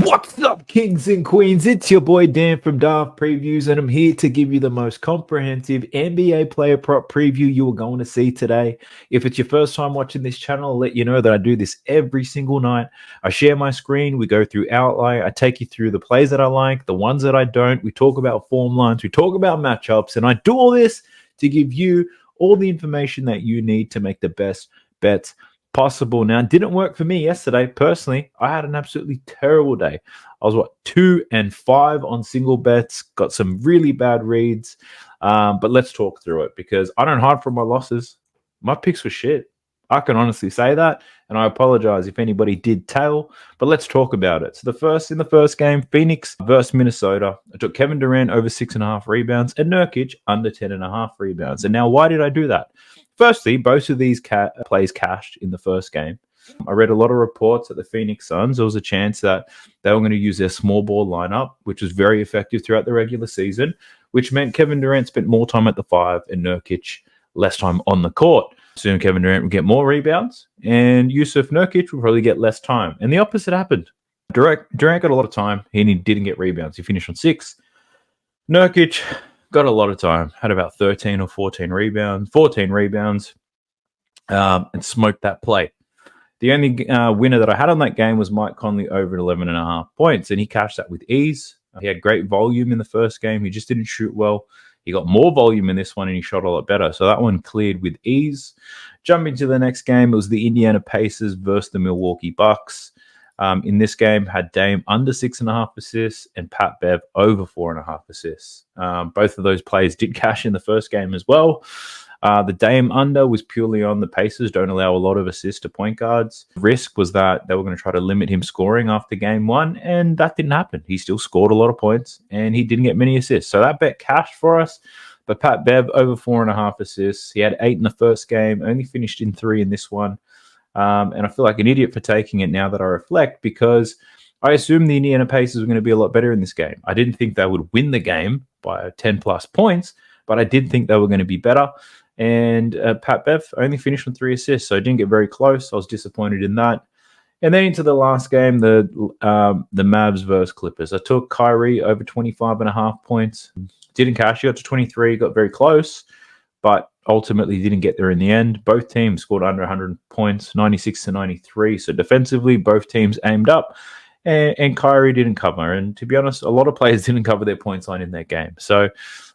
What's up, kings and queens? It's your boy Dan from Daft Previews, and I'm here to give you the most comprehensive NBA player prop preview you are going to see today. If it's your first time watching this channel, I'll let you know that I do this every single night. I share my screen, we go through outline, I take you through the plays that I like, the ones that I don't, we talk about form lines, we talk about matchups, and I do all this to give you all the information that you need to make the best bets possible. Now, it didn't work for me yesterday. Personally, I had an absolutely terrible day. I was 2 and 5 on single bets, got some really bad reads. But let's talk through it because I don't hide from my losses. My picks were shit. I can honestly say that, and I apologize if anybody did tail, but let's talk about it. So in the first game, Phoenix versus Minnesota. I took Kevin Durant over 6.5 rebounds and Nurkic under 10.5 rebounds. And now, why did I do that? Firstly, both of these plays cashed in the first game. I read a lot of reports that the Phoenix Suns, there was a chance that they were going to use their small ball lineup, which was very effective throughout the regular season, which meant Kevin Durant spent more time at the 5 and Nurkic less time on the court. Soon Kevin Durant would get more rebounds and Yusuf Nurkic would probably get less time. And the opposite happened. Durant got a lot of time. He didn't get rebounds. He finished on 6. Nurkic got a lot of time, had about 13 or 14 rebounds, and smoked that play. The only winner that I had on that game was Mike Conley over 11.5 points, and he cashed that with ease. He had great volume in the first game. He just didn't shoot well. He got more volume in this one, and he shot a lot better. So that one cleared with ease. Jumping to the next game, it was the Indiana Pacers versus the Milwaukee Bucks. In this game, had Dame under 6.5 assists and Pat Bev over 4.5 assists. Both of those plays did cash in the first game as well. The Dame under was purely on the Pacers don't allow a lot of assists to point guards. The risk was that they were going to try to limit him scoring after game 1, and that didn't happen. He still scored a lot of points, and he didn't get many assists. So that bet cashed for us. But Pat Bev over 4.5 assists. He had 8 in the first game, only finished in 3 in this one. And I feel like an idiot for taking it now that I reflect, because I assumed the Indiana Pacers were going to be a lot better in this game. I didn't think they would win the game by 10 plus points, but I did think they were going to be better. And Pat Bev only finished with 3 assists, so I didn't get very close. I was disappointed in that. And then into the last game, the Mavs versus Clippers. I took Kyrie over 25.5 points. Didn't cash. He got to 23, got very close, but ultimately didn't get there in the end. Both teams scored under 100 points, 96 to 93. So defensively, both teams aimed up, and Kyrie didn't cover. And to be honest, a lot of players didn't cover their points line in that game. So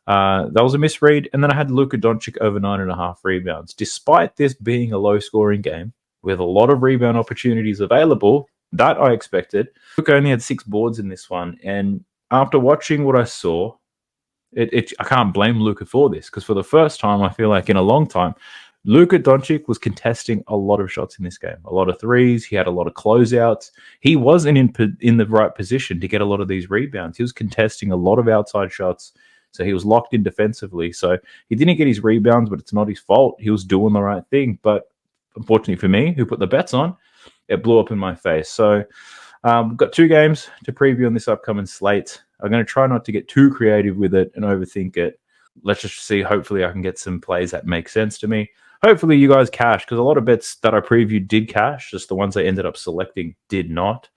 that was a misread. And then I had Luka Doncic over 9.5 rebounds. Despite this being a low-scoring game with a lot of rebound opportunities available, that I expected. Luka only had 6 boards in this one. And after watching what I saw, I can't blame Luka for this, because for the first time, I feel like in a long time, Luka Doncic was contesting a lot of shots in this game, a lot of threes. He had a lot of closeouts. He wasn't in the right position to get a lot of these rebounds. He was contesting a lot of outside shots, so he was locked in defensively. So he didn't get his rebounds, but it's not his fault. He was doing the right thing. But unfortunately for me, who put the bets on, it blew up in my face. So we've got 2 games to preview on this upcoming slate. I'm going to try not to get too creative with it and overthink it. Let's just see. Hopefully, I can get some plays that make sense to me. Hopefully, you guys cash, because a lot of bets that I previewed did cash. Just the ones I ended up selecting did not.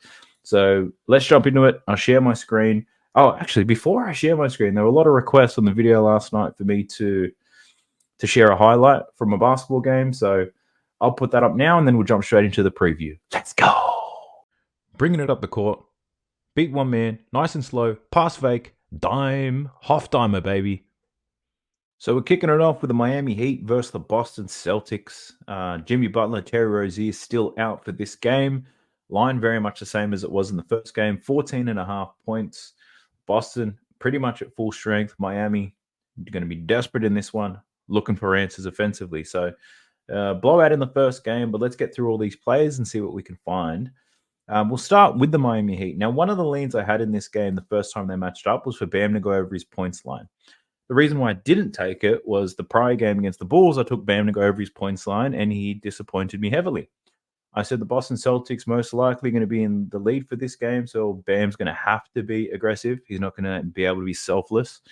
So let's jump into it. I'll share my screen. Oh, actually, before I share my screen, there were a lot of requests on the video last night for me to share a highlight from a basketball game. So I'll put that up now, and then we'll jump straight into the preview. Let's go. Bringing it up the court. Beat one man, nice and slow, pass fake, dime, half dimer, baby. So we're kicking it off with the Miami Heat versus the Boston Celtics. Jimmy Butler, Terry Rozier still out for this game. Line very much the same as it was in the first game, 14.5 points. Boston pretty much at full strength. Miami going to be desperate in this one, looking for answers offensively. So blowout in the first game, but let's get through all these plays and see what we can find. We'll start with the Miami Heat. Now, one of the leans I had in this game the first time they matched up was for Bam to go over his points line. The reason why I didn't take it was the prior game against the Bulls, I took Bam to go over his points line, and he disappointed me heavily. I said the Boston Celtics most likely going to be in the lead for this game, so Bam's going to have to be aggressive. He's not going to be able to be selfless.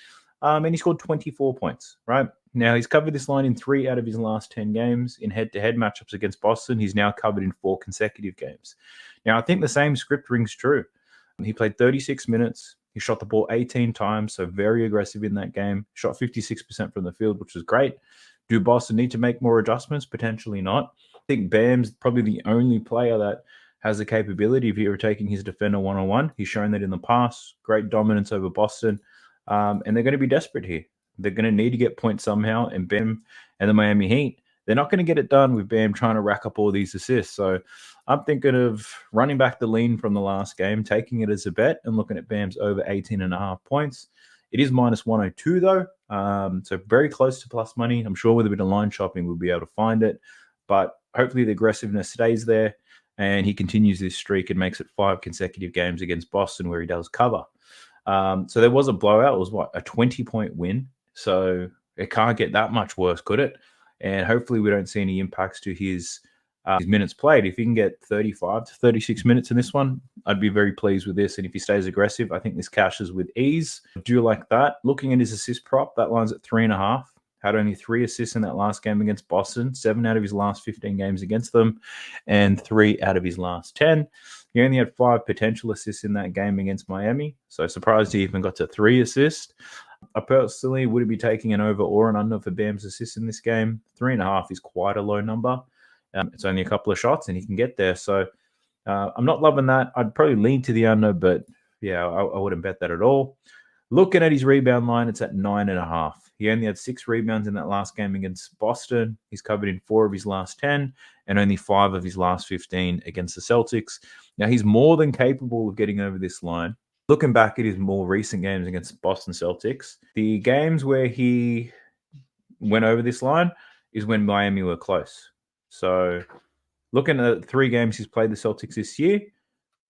And he scored 24 points, right? Now, he's covered this line in 3 out of his last 10 games. In head-to-head matchups against Boston, he's now covered in 4 consecutive games. Now, I think the same script rings true. He played 36 minutes. He shot the ball 18 times, so very aggressive in that game. Shot 56% from the field, which was great. Do Boston need to make more adjustments? Potentially not. I think Bam's probably the only player that has the capability of overtaking his defender one-on-one. He's shown that in the past. Great dominance over Boston. And they're going to be desperate here. They're going to need to get points somehow. And Bam and the Miami Heat, they're not going to get it done with Bam trying to rack up all these assists. So I'm thinking of running back the lean from the last game, taking it as a bet, and looking at Bam's over 18.5 points. It is minus 102, though. So very close to plus money. I'm sure with a bit of line shopping, we'll be able to find it. But hopefully the aggressiveness stays there and he continues this streak and makes it 5 consecutive games against Boston where he does cover. So there was a blowout. It was a 20-point win. So it can't get that much worse, could it? And hopefully we don't see any impacts to his minutes played. If he can get 35 to 36 minutes in this one, I'd be very pleased with this. And if he stays aggressive, I think this cashes with ease. I do like that. Looking at his assist prop, that line's at 3.5. Had only 3 assists in that last game against Boston, 7 out of his last 15 games against them, and 3 out of his last 10. He only had 5 potential assists in that game against Miami, so surprised he even got to 3 assists. I personally would be taking an over or an under for Bam's assists in this game. 3.5 is quite a low number. It's only a couple of shots, and he can get there. So I'm not loving that. I'd probably lean to the under, but yeah, I wouldn't bet that at all. Looking at his rebound line, it's at 9.5. He only had 6 rebounds in that last game against Boston. He's covered in 4 of his last 10 and only 5 of his last 15 against the Celtics. Now, he's more than capable of getting over this line. Looking back at his more recent games against Boston Celtics, the games where he went over this line is when Miami were close. So looking at 3 games he's played the Celtics this year,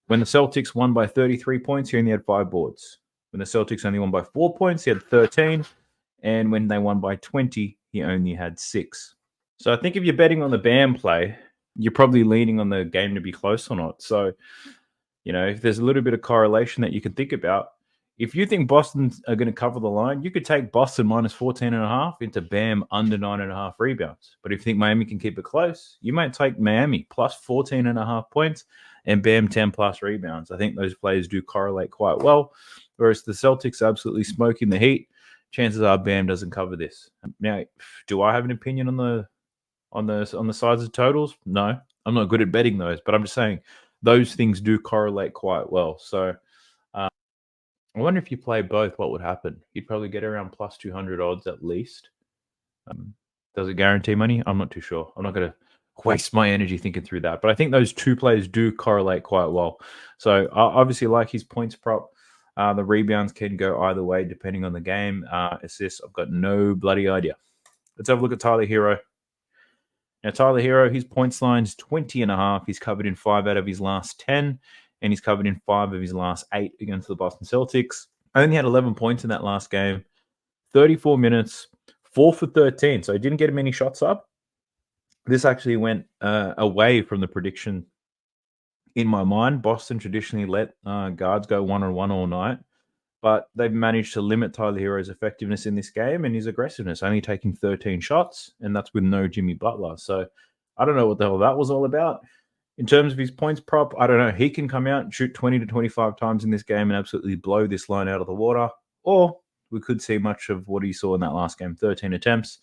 when the Celtics won by 33 points, he only had 5 boards. When the Celtics only won by 4 points, he had 13. And when they won by 20, he only had 6. So I think if you're betting on the Bam play, you're probably leaning on the game to be close or not. So, if there's a little bit of correlation that you can think about, if you think Boston are going to cover the line, you could take Boston minus 14.5 into Bam under 9.5 rebounds. But if you think Miami can keep it close, you might take Miami plus 14.5 points and Bam 10 plus rebounds. I think those plays do correlate quite well. Whereas the Celtics absolutely smoking the Heat, chances are Bam doesn't cover this. Now, do I have an opinion on the sides of totals? No, I'm not good at betting those, but I'm just saying those things do correlate quite well. So I wonder if you play both, what would happen? You'd probably get around plus 200 odds at least. Does it guarantee money? I'm not too sure. I'm not going to waste my energy thinking through that. But I think those 2 plays do correlate quite well. So I obviously like his points prop. The rebounds can go either way depending on the game. Assists, I've got no bloody idea. Let's have a look at Tyler Hero. Now, Tyler Hero, his points line is 20.5. He's covered in 5 out of his last 10, and he's covered in 5 of his last 8 against the Boston Celtics. Only had 11 points in that last game. 34 minutes, 4 for 13. So he didn't get many shots up. This actually went away from the prediction in my mind. Boston traditionally let guards go one-on-one all night, but they've managed to limit Tyler Hero's effectiveness in this game and his aggressiveness, only taking 13 shots, and that's with no Jimmy Butler. So I don't know what the hell that was all about. In terms of his points prop, I don't know. He can come out and shoot 20 to 25 times in this game and absolutely blow this line out of the water, or we could see much of what he saw in that last game, 13 attempts,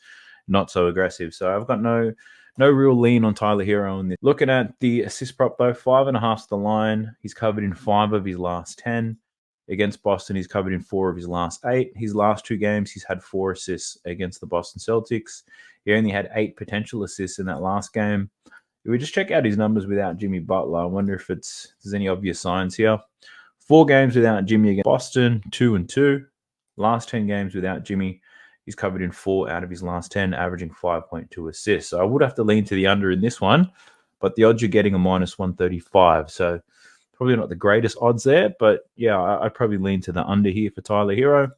not so aggressive. So I've got no real lean on Tyler Hero in this. Looking at the assist prop, though, 5.5's the line. He's covered in 5 of his last 10. Against Boston, he's covered in 4 of his last 8. His last 2 games, he's had 4 assists against the Boston Celtics. He only had 8 potential assists in that last game. If we just check out his numbers without Jimmy Butler, I wonder if there's any obvious signs here. 4 games without Jimmy against Boston, 2-2. Last 10 games without Jimmy, he's covered in 4 out of his last 10, averaging 5.2 assists. So I would have to lean to the under in this one, but the odds you're getting are minus 135. So probably not the greatest odds there, but yeah, I'd probably lean to the under here for Tyler Hero.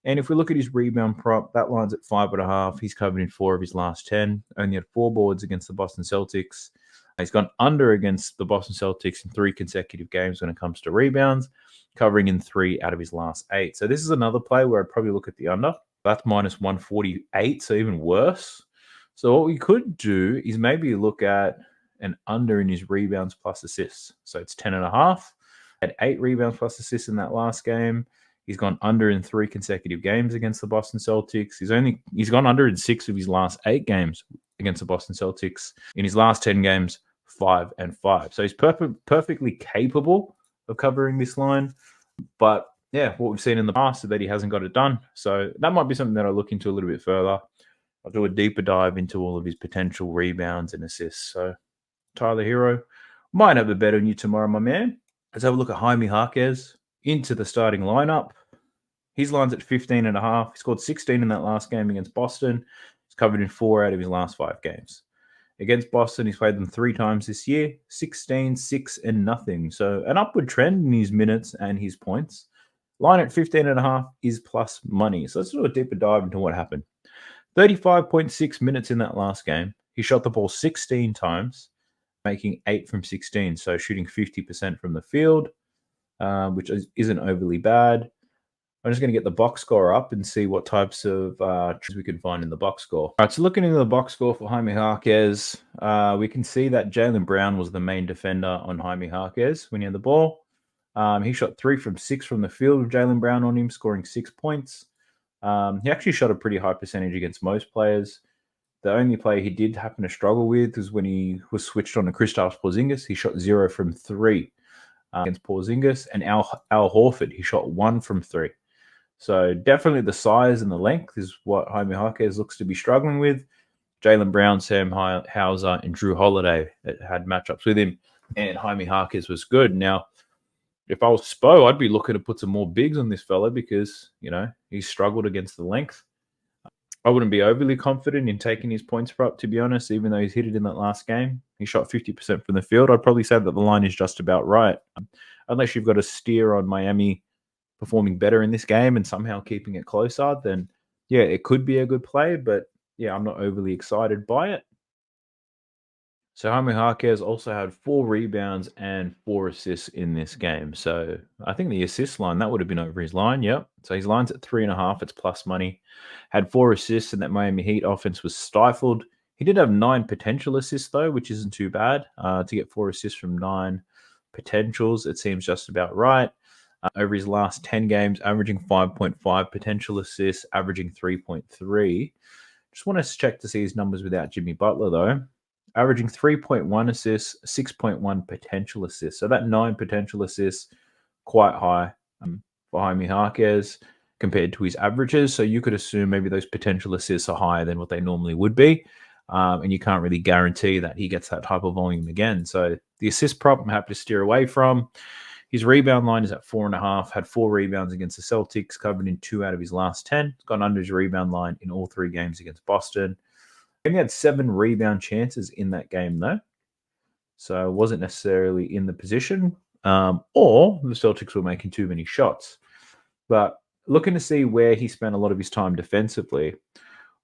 And if we look at his rebound prop, that line's at 5.5. He's covered in 4 of his last 10. Only had 4 boards against the Boston Celtics. He's gone under against the Boston Celtics in 3 consecutive games when it comes to rebounds, covering in 3 out of his last 8. So this is another play where I'd probably look at the under. That's minus 148, so even worse. So what we could do is maybe look at an under in his rebounds plus assists. So it's 10.5. Had 8 rebounds plus assists in that last game. He's gone under in 3 consecutive games against the Boston Celtics. He's gone under in 6 of his last 8 games against the Boston Celtics. In his last 10 games, 5 and 5. So he's perfectly capable of covering this line. But yeah, what we've seen in the past is that he hasn't got it done. So that might be something that I'll look into a little bit further. I'll do a deeper dive into all of his potential rebounds and assists. So Tyler Hero might have a bet on you tomorrow, my man. Let's have a look at Jaime Jaquez into the starting lineup. His line's at 15.5. He scored 16 in that last game against Boston. He's covered in 4 out of his last 5 games. Against Boston, he's played them 3 times this year, 16, 6, and nothing. So an upward trend in his minutes and his points. Line at 15.5 is plus money. So let's do a deeper dive into what happened. 35.6 minutes in that last game. He shot the ball 16 times, making 8 from 16. So shooting 50% from the field, which isn't overly bad. I'm just going to get the box score up and see what types of trends we can find in the box score. All right, so looking into the box score for Jaime Jaquez, we can see that Jaylen Brown was the main defender on Jaime Jaquez when he had the ball. He shot 3 from 6 from the field with Jaylen Brown on him, scoring 6 points. He actually shot a pretty high percentage against most players. The only player he did happen to struggle with was when he was switched on to Kristaps Porzingis. He shot 0 from 3 against Porzingis. And Al Horford, he shot 1 from 3. So definitely the size and the length is what Jaime Jaquez looks to be struggling with. Jaylen Brown, Sam Hauser, and Drew Holiday had matchups with him, and Jaime Jaquez was good. Now, if I was Spo, I'd be looking to put some more bigs on this fella because, he's struggled against the length. I wouldn't be overly confident in taking his points prop, to be honest, even though he's hit it in that last game. He shot 50% from the field. I'd probably say that the line is just about right. Unless you've got a steer on Miami performing better in this game and somehow keeping it closer, then yeah, it could be a good play, but yeah, I'm not overly excited by it. So Jaime Jaquez also had 4 rebounds and 4 assists in this game. So I think the assist line, that would have been over his line. Yep. So his line's at 3.5. It's plus money. Had 4 assists, and that Miami Heat offense was stifled. He did have 9 potential assists, though, which isn't too bad. To get 4 assists from 9 potentials, it seems just about right. Over his last 10 games, averaging 5.5 potential assists, averaging 3.3. Just want to check to see his numbers without Jimmy Butler, though. Averaging 3.1 assists, 6.1 potential assists. So that 9 potential assists, quite high for Jaime Jaquez compared to his averages. So you could assume maybe those potential assists are higher than what they normally would be. And you can't really guarantee that he gets that type of volume again. So the assist prop, I'm happy to steer away from. His rebound line is at 4.5. Had 4 rebounds against the Celtics, covered in 2 out of his last 10. Gone under his rebound line in all 3 games against Boston. He only had 7 rebound chances in that game, though. So wasn't necessarily in the position. Or the Celtics were making too many shots. But looking to see where he spent a lot of his time defensively,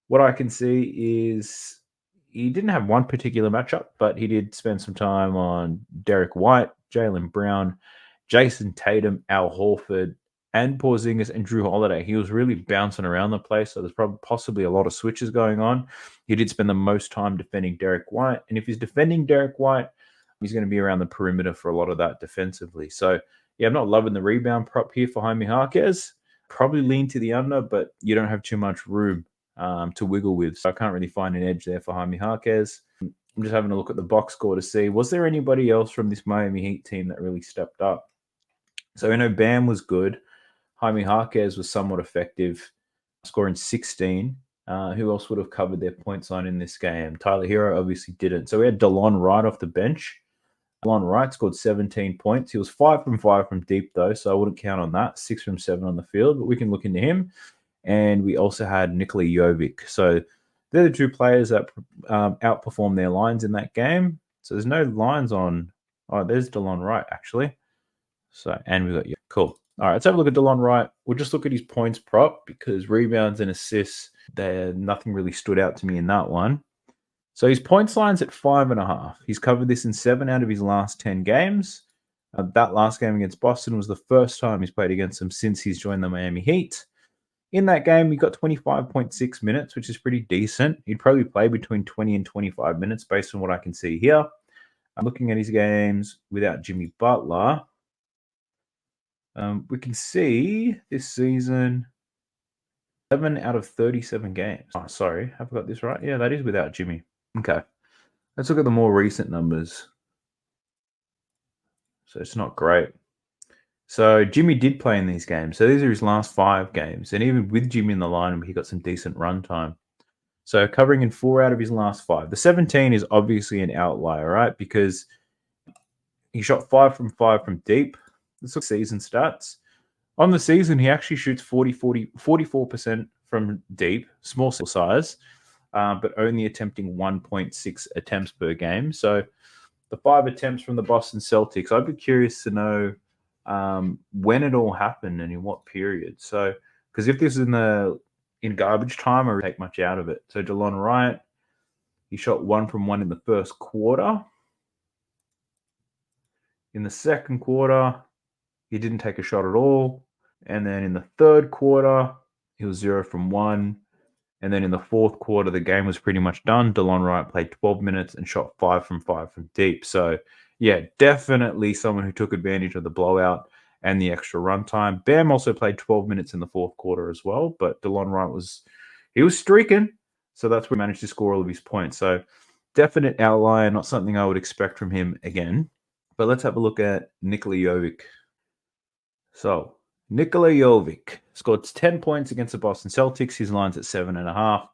what I can see is he didn't have one particular matchup, but he did spend some time on Derek White, Jaylen Brown, Jason Tatum, Al Horford, and Porzingis and Drew Holiday. He was really bouncing around the place, so there's probably possibly a lot of switches going on. He did spend the most time defending Derek White, and if he's defending Derek White, he's going to be around the perimeter for a lot of that defensively. So, yeah, I'm not loving the rebound prop here for Jaime Jaquez. Probably lean to the under, but you don't have too much room to wiggle with. So I can't really find an edge there for Jaime Jaquez. I'm just having a look at the box score to see, was there anybody else from this Miami Heat team that really stepped up? So I know Bam was good. Jaime Jaquez was somewhat effective, scoring 16. Who else would have covered their points line in this game? Tyler Hero obviously didn't. So we had DeLon Wright off the bench. DeLon Wright scored 17 points. He was 5 from 5 from deep, though, so I wouldn't count on that. 6 from 7 on the field, but we can look into him. And we also had Nikola Jovic. So they're the 2 players that outperformed their lines in that game. So there's no lines on. Oh, there's DeLon Wright, actually. So, and we got you. Cool. All right, let's have a look at DeLon Wright. We'll just look at his points prop because rebounds and assists, nothing really stood out to me in that one. So his points line's at 5.5. He's covered this in 7 out of his last 10 games. That last game against Boston was the first time he's played against them since he's joined the Miami Heat. In that game, he got 25.6 minutes, which is pretty decent. He'd probably play between 20 and 25 minutes based on what I can see here. I'm looking at his games without Jimmy Butler. We can see this season 11 out of 37 games. Oh, sorry, have I got this right? Yeah, that is without Jimmy. Okay. Let's look at the more recent numbers. So it's not great. So Jimmy did play in these games. So these are his last 5 games. And even with Jimmy in the lineup, he got some decent run time. So covering in 4 out of his last 5. The 17 is obviously an outlier, right? Because he shot 5 from 5 from deep. Let's look at season stats. On the season, he actually shoots 44% from deep, small size, but only attempting 1.6 attempts per game. So the 5 attempts from the Boston Celtics, I'd be curious to know when it all happened and in what period. So, because if this is in garbage time, I would take much out of it. So DeLon Wright, he shot 1 from 1 in the first quarter. In the second quarter, he didn't take a shot at all. And then in the third quarter, he was 0 from 1. And then in the fourth quarter, the game was pretty much done. DeLon Wright played 12 minutes and shot 5 from 5 from deep. So, yeah, definitely someone who took advantage of the blowout and the extra runtime. Bam also played 12 minutes in the fourth quarter as well, but DeLon Wright was streaking. So that's where he managed to score all of his points. So, definite outlier, not something I would expect from him again. But let's have a look at Nikola Jovic. So, Nikola Jovic scored 10 points against the Boston Celtics. His line's at 7.5.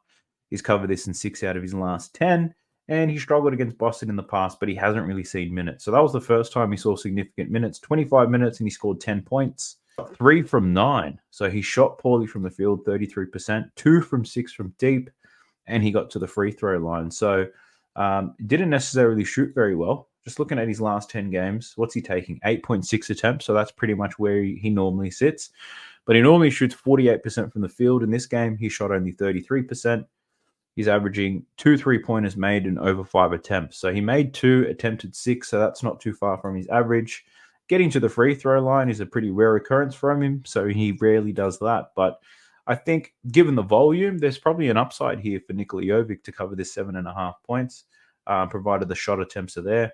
He's covered this in 6 out of his last 10. And he struggled against Boston in the past, but he hasn't really seen minutes. So that was the first time he saw significant minutes. 25 minutes, and he scored 10 points. 3 from 9. So he shot poorly from the field, 33%. 2 from 6 from deep. And he got to the free throw line. So didn't necessarily shoot very well. Just looking at his last 10 games, what's he taking? 8.6 attempts. So that's pretty much where he normally sits. But he normally shoots 48% from the field. In this game, he shot only 33%. He's averaging 2 3-pointers made in over 5 attempts. So he made 2, attempted 6. So that's not too far from his average. Getting to the free throw line is a pretty rare occurrence from him. So he rarely does that. But I think given the volume, there's probably an upside here for Nikola Jovic to cover this 7.5 points, provided the shot attempts are there.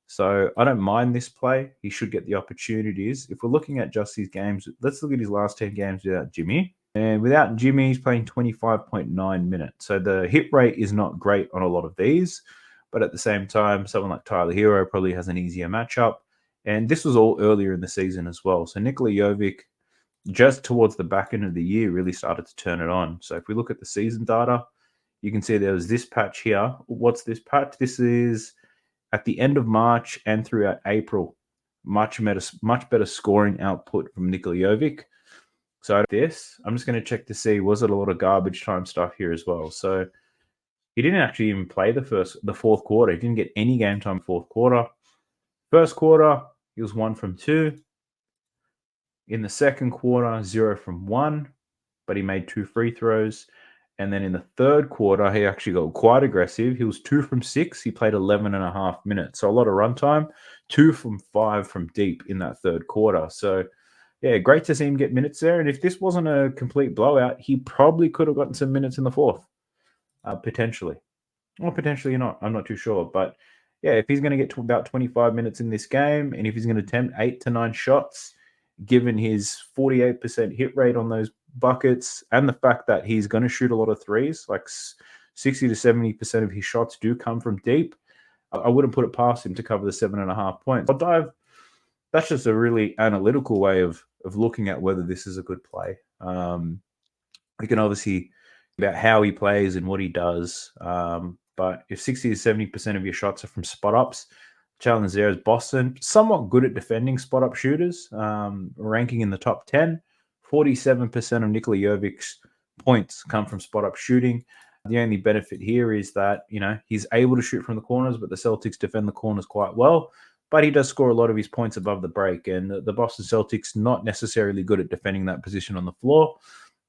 So I don't mind this play. He should get the opportunities. If we're looking at just his games, let's look at his last 10 games without Jimmy. And without Jimmy, he's playing 25.9 minutes. So the hit rate is not great on a lot of these. But at the same time, someone like Tyler Hero probably has an easier matchup. And this was all earlier in the season as well. So Nikola Jovic, just towards the back end of the year, really started to turn it on. So if we look at the season data, you can see there was this patch here. What's this patch? This is at the end of March and throughout April. Much better scoring output from Nikola Jovic. So I'm just going to check to see, was it a lot of garbage time stuff here as well? So he didn't actually even play the fourth quarter. He didn't get any game time fourth quarter. First quarter, he was 1 from 2. In the second quarter, 0 from 1, but he made 2 free throws. And then in the third quarter, he actually got quite aggressive. He was 2 from 6. He played 11.5 minutes. So a lot of runtime, 2 from 5 from deep in that third quarter. So, yeah, great to see him get minutes there. And if this wasn't a complete blowout, he probably could have gotten some minutes in the fourth, potentially. Or potentially not. I'm not too sure. But, yeah, if he's going to get to about 25 minutes in this game, and if he's going to attempt 8 to 9 shots, given his 48% hit rate on those buckets and the fact that he's going to shoot a lot of threes, like 60 to 70% of his shots do come from deep, I wouldn't put it past him to cover the 7.5 points. That's just a really analytical way of looking at whether this is a good play. We can obviously about how he plays and what he does. But if 60 to 70% of your shots are from spot ups, challenge there is Boston, somewhat good at defending spot up shooters, ranking in the top 10. 47% of Nikola Jovic's points come from spot up shooting. The only benefit here is that, he's able to shoot from the corners, but the Celtics defend the corners quite well. But he does score a lot of his points above the break. And the Boston Celtics not necessarily good at defending that position on the floor.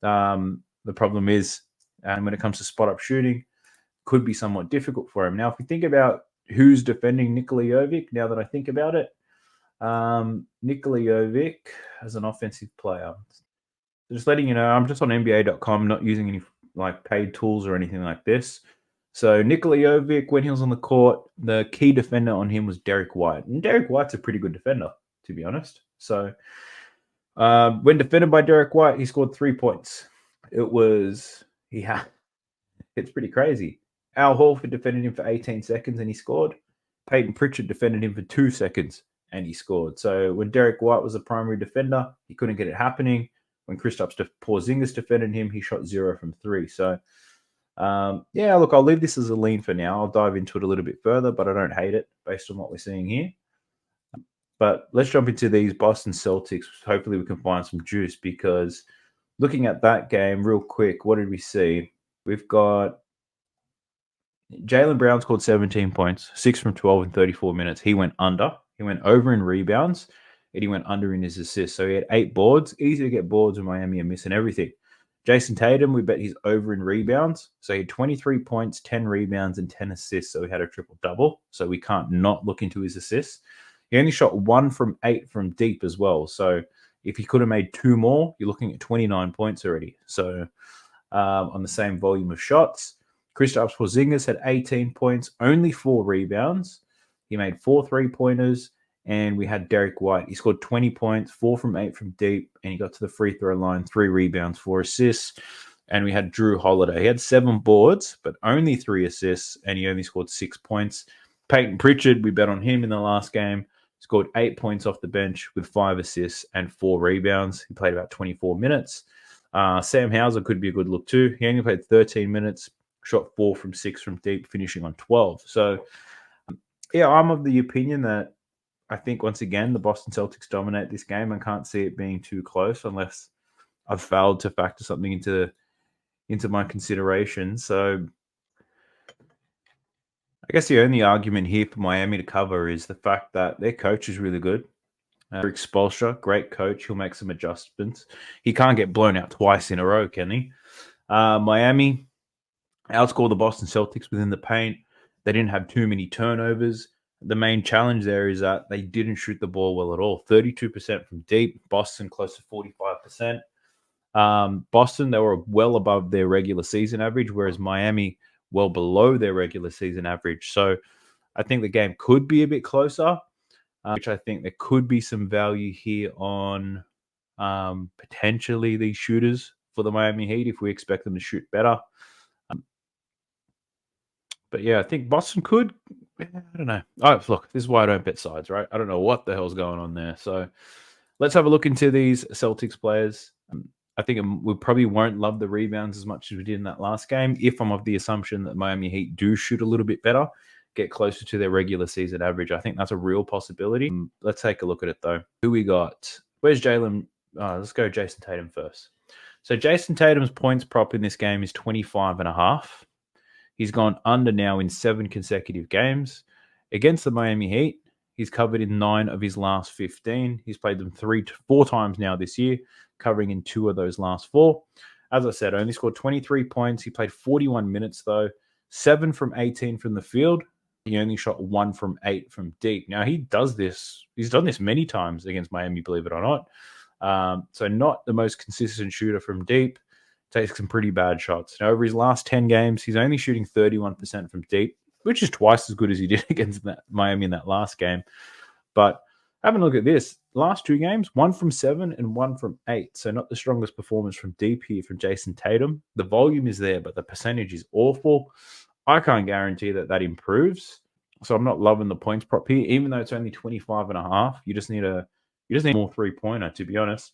The problem is, when it comes to spot up shooting, could be somewhat difficult for him. Now, if we think about who's defending Nikola Jovic, now that I think about it, Nikola Jovic as an offensive player. Just letting you know, I'm just on NBA.com, not using any paid tools or anything like this. So Nikola Jovic, when he was on the court, the key defender on him was Derek White. And Derek White's a pretty good defender, to be honest. So When defended by Derek White, he scored 3 points. It's pretty crazy. Al Horford defended him for 18 seconds and he scored. Peyton Pritchard defended him for 2 seconds and he scored. So when Derek White was the primary defender, he couldn't get it happening. When Kristaps Porzingis defended him, he shot 0 from 3. So, look, I'll leave this as a lean for now. I'll dive into it a little bit further, but I don't hate it based on what we're seeing here. But let's jump into these Boston Celtics. Hopefully we can find some juice because looking at that game real quick, what did we see? We've got Jaylen Brown scored 17 points, 6 from 12 in 34 minutes. He went under. He went over in rebounds, and he went under in his assists. So he had 8 boards. Easy to get boards when Miami are missing everything. Jason Tatum, we bet he's over in rebounds. So he had 23 points, 10 rebounds, and 10 assists. So he had a triple-double. So we can't not look into his assists. He only shot 1 from 8 from deep as well. So if he could have made 2 more, you're looking at 29 points already. So on the same volume of shots. Kristaps Porzingis had 18 points, only 4 rebounds. He made 4 3-pointers, and we had Derek White. He scored 20 points, 4 from 8 from deep, and he got to the free throw line, 3 rebounds, 4 assists. And we had Drew Holiday. He had 7 boards, but only 3 assists, and he only scored 6 points. Peyton Pritchard, we bet on him in the last game, scored 8 points off the bench with 5 assists and 4 rebounds. He played about 24 minutes. Sam Hauser could be a good look too. He only played 13 minutes, shot 4 from 6 from deep, finishing on 12. So, I'm of the opinion that I think, once again, the Boston Celtics dominate this game and can't see it being too close unless I've failed to factor something into my consideration. So I guess the only argument here for Miami to cover is the fact that their coach is really good. Rick Spoelstra, great coach. He'll make some adjustments. He can't get blown out twice in a row, can he? Miami outscored the Boston Celtics within the paint. They didn't have too many turnovers. The main challenge there is that they didn't shoot the ball well at all. 32% from deep. Boston close to 45%. Boston, they were well above their regular season average, whereas Miami well below their regular season average. So I think the game could be a bit closer, which I think there could be some value here on potentially these shooters for the Miami Heat if we expect them to shoot better. But yeah, I think Boston could. I don't know. Oh, look, this is why I don't bet sides, right? I don't know what the hell's going on there. So let's have a look into these Celtics players. I think we probably won't love the rebounds as much as we did in that last game if I'm of the assumption that Miami Heat do shoot a little bit better, get closer to their regular season average. I think that's a real possibility. Let's take a look at it, though. Who we got? Where's Jalen? Let's go Jason Tatum first. So Jason Tatum's points prop in this game is 25.5. He's gone under now in 7 consecutive games. Against the Miami Heat, he's covered in 9 of his last 15. He's played them 3 to 4 times now this year, covering in 2 of those last 4. As I said, only scored 23 points. He played 41 minutes, though. 7 from 18 from the field. He only shot 1 from 8 from deep. Now, he does this. He's done this many times against Miami, believe it or not. So not the most consistent shooter from deep. Takes some pretty bad shots. Now, over his last 10 games, he's only shooting 31% from deep, which is twice as good as he did against Miami in that last game. But having a look at this, last 2 games, 1 from 7 and 1 from 8. So not the strongest performance from deep here from Jason Tatum. The volume is there, but the percentage is awful. I can't guarantee that improves. So I'm not loving the points prop here, even though it's only 25.5. You just need more 3-pointer, to be honest.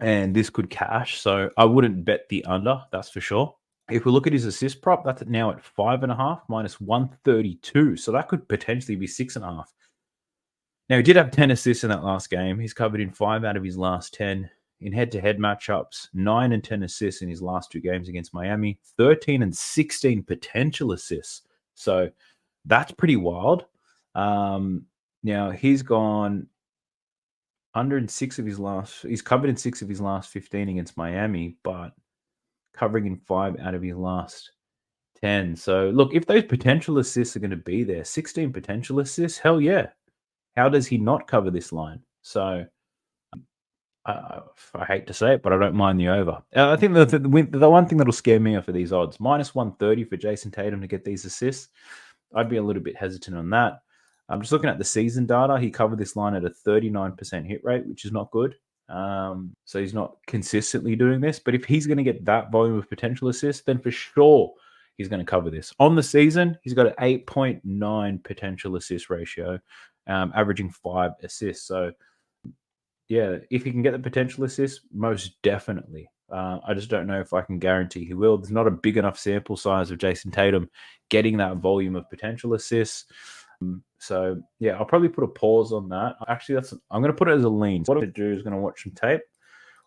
And this could cash. So I wouldn't bet the under, that's for sure. If we look at his assist prop, that's now at 5.5 minus 132. So that could potentially be 6.5. Now, he did have 10 assists in that last game. He's covered in 5 out of his last 10. In head-to-head matchups, 9 and 10 assists in his last 2 games against Miami, 13 and 16 potential assists. So that's pretty wild. Now, he's gone under in 6 of his last. He's covered in 6 of his last 15 against Miami, but covering in 5 out of his last 10. So, look, if those potential assists are going to be there, 16 potential assists, hell yeah. How does he not cover this line? So, I hate to say it, but I don't mind the over. I think the one thing that'll scare me off of these odds, minus 130 for Jason Tatum to get these assists, I'd be a little bit hesitant on that. I'm just looking at the season data. He covered this line at a 39% hit rate, which is not good. So he's not consistently doing this. But if he's going to get that volume of potential assists, then for sure he's going to cover this. On the season, he's got an 8.9 potential assist ratio, averaging 5 assists. So yeah, if he can get the potential assist, most definitely. I just don't know if I can guarantee he will. There's not a big enough sample size of Jason Tatum getting that volume of potential assists. So yeah, I'll probably put a pause on that. Actually, I'm going to put it as a lean. So what I'm going to do is going to watch some tape.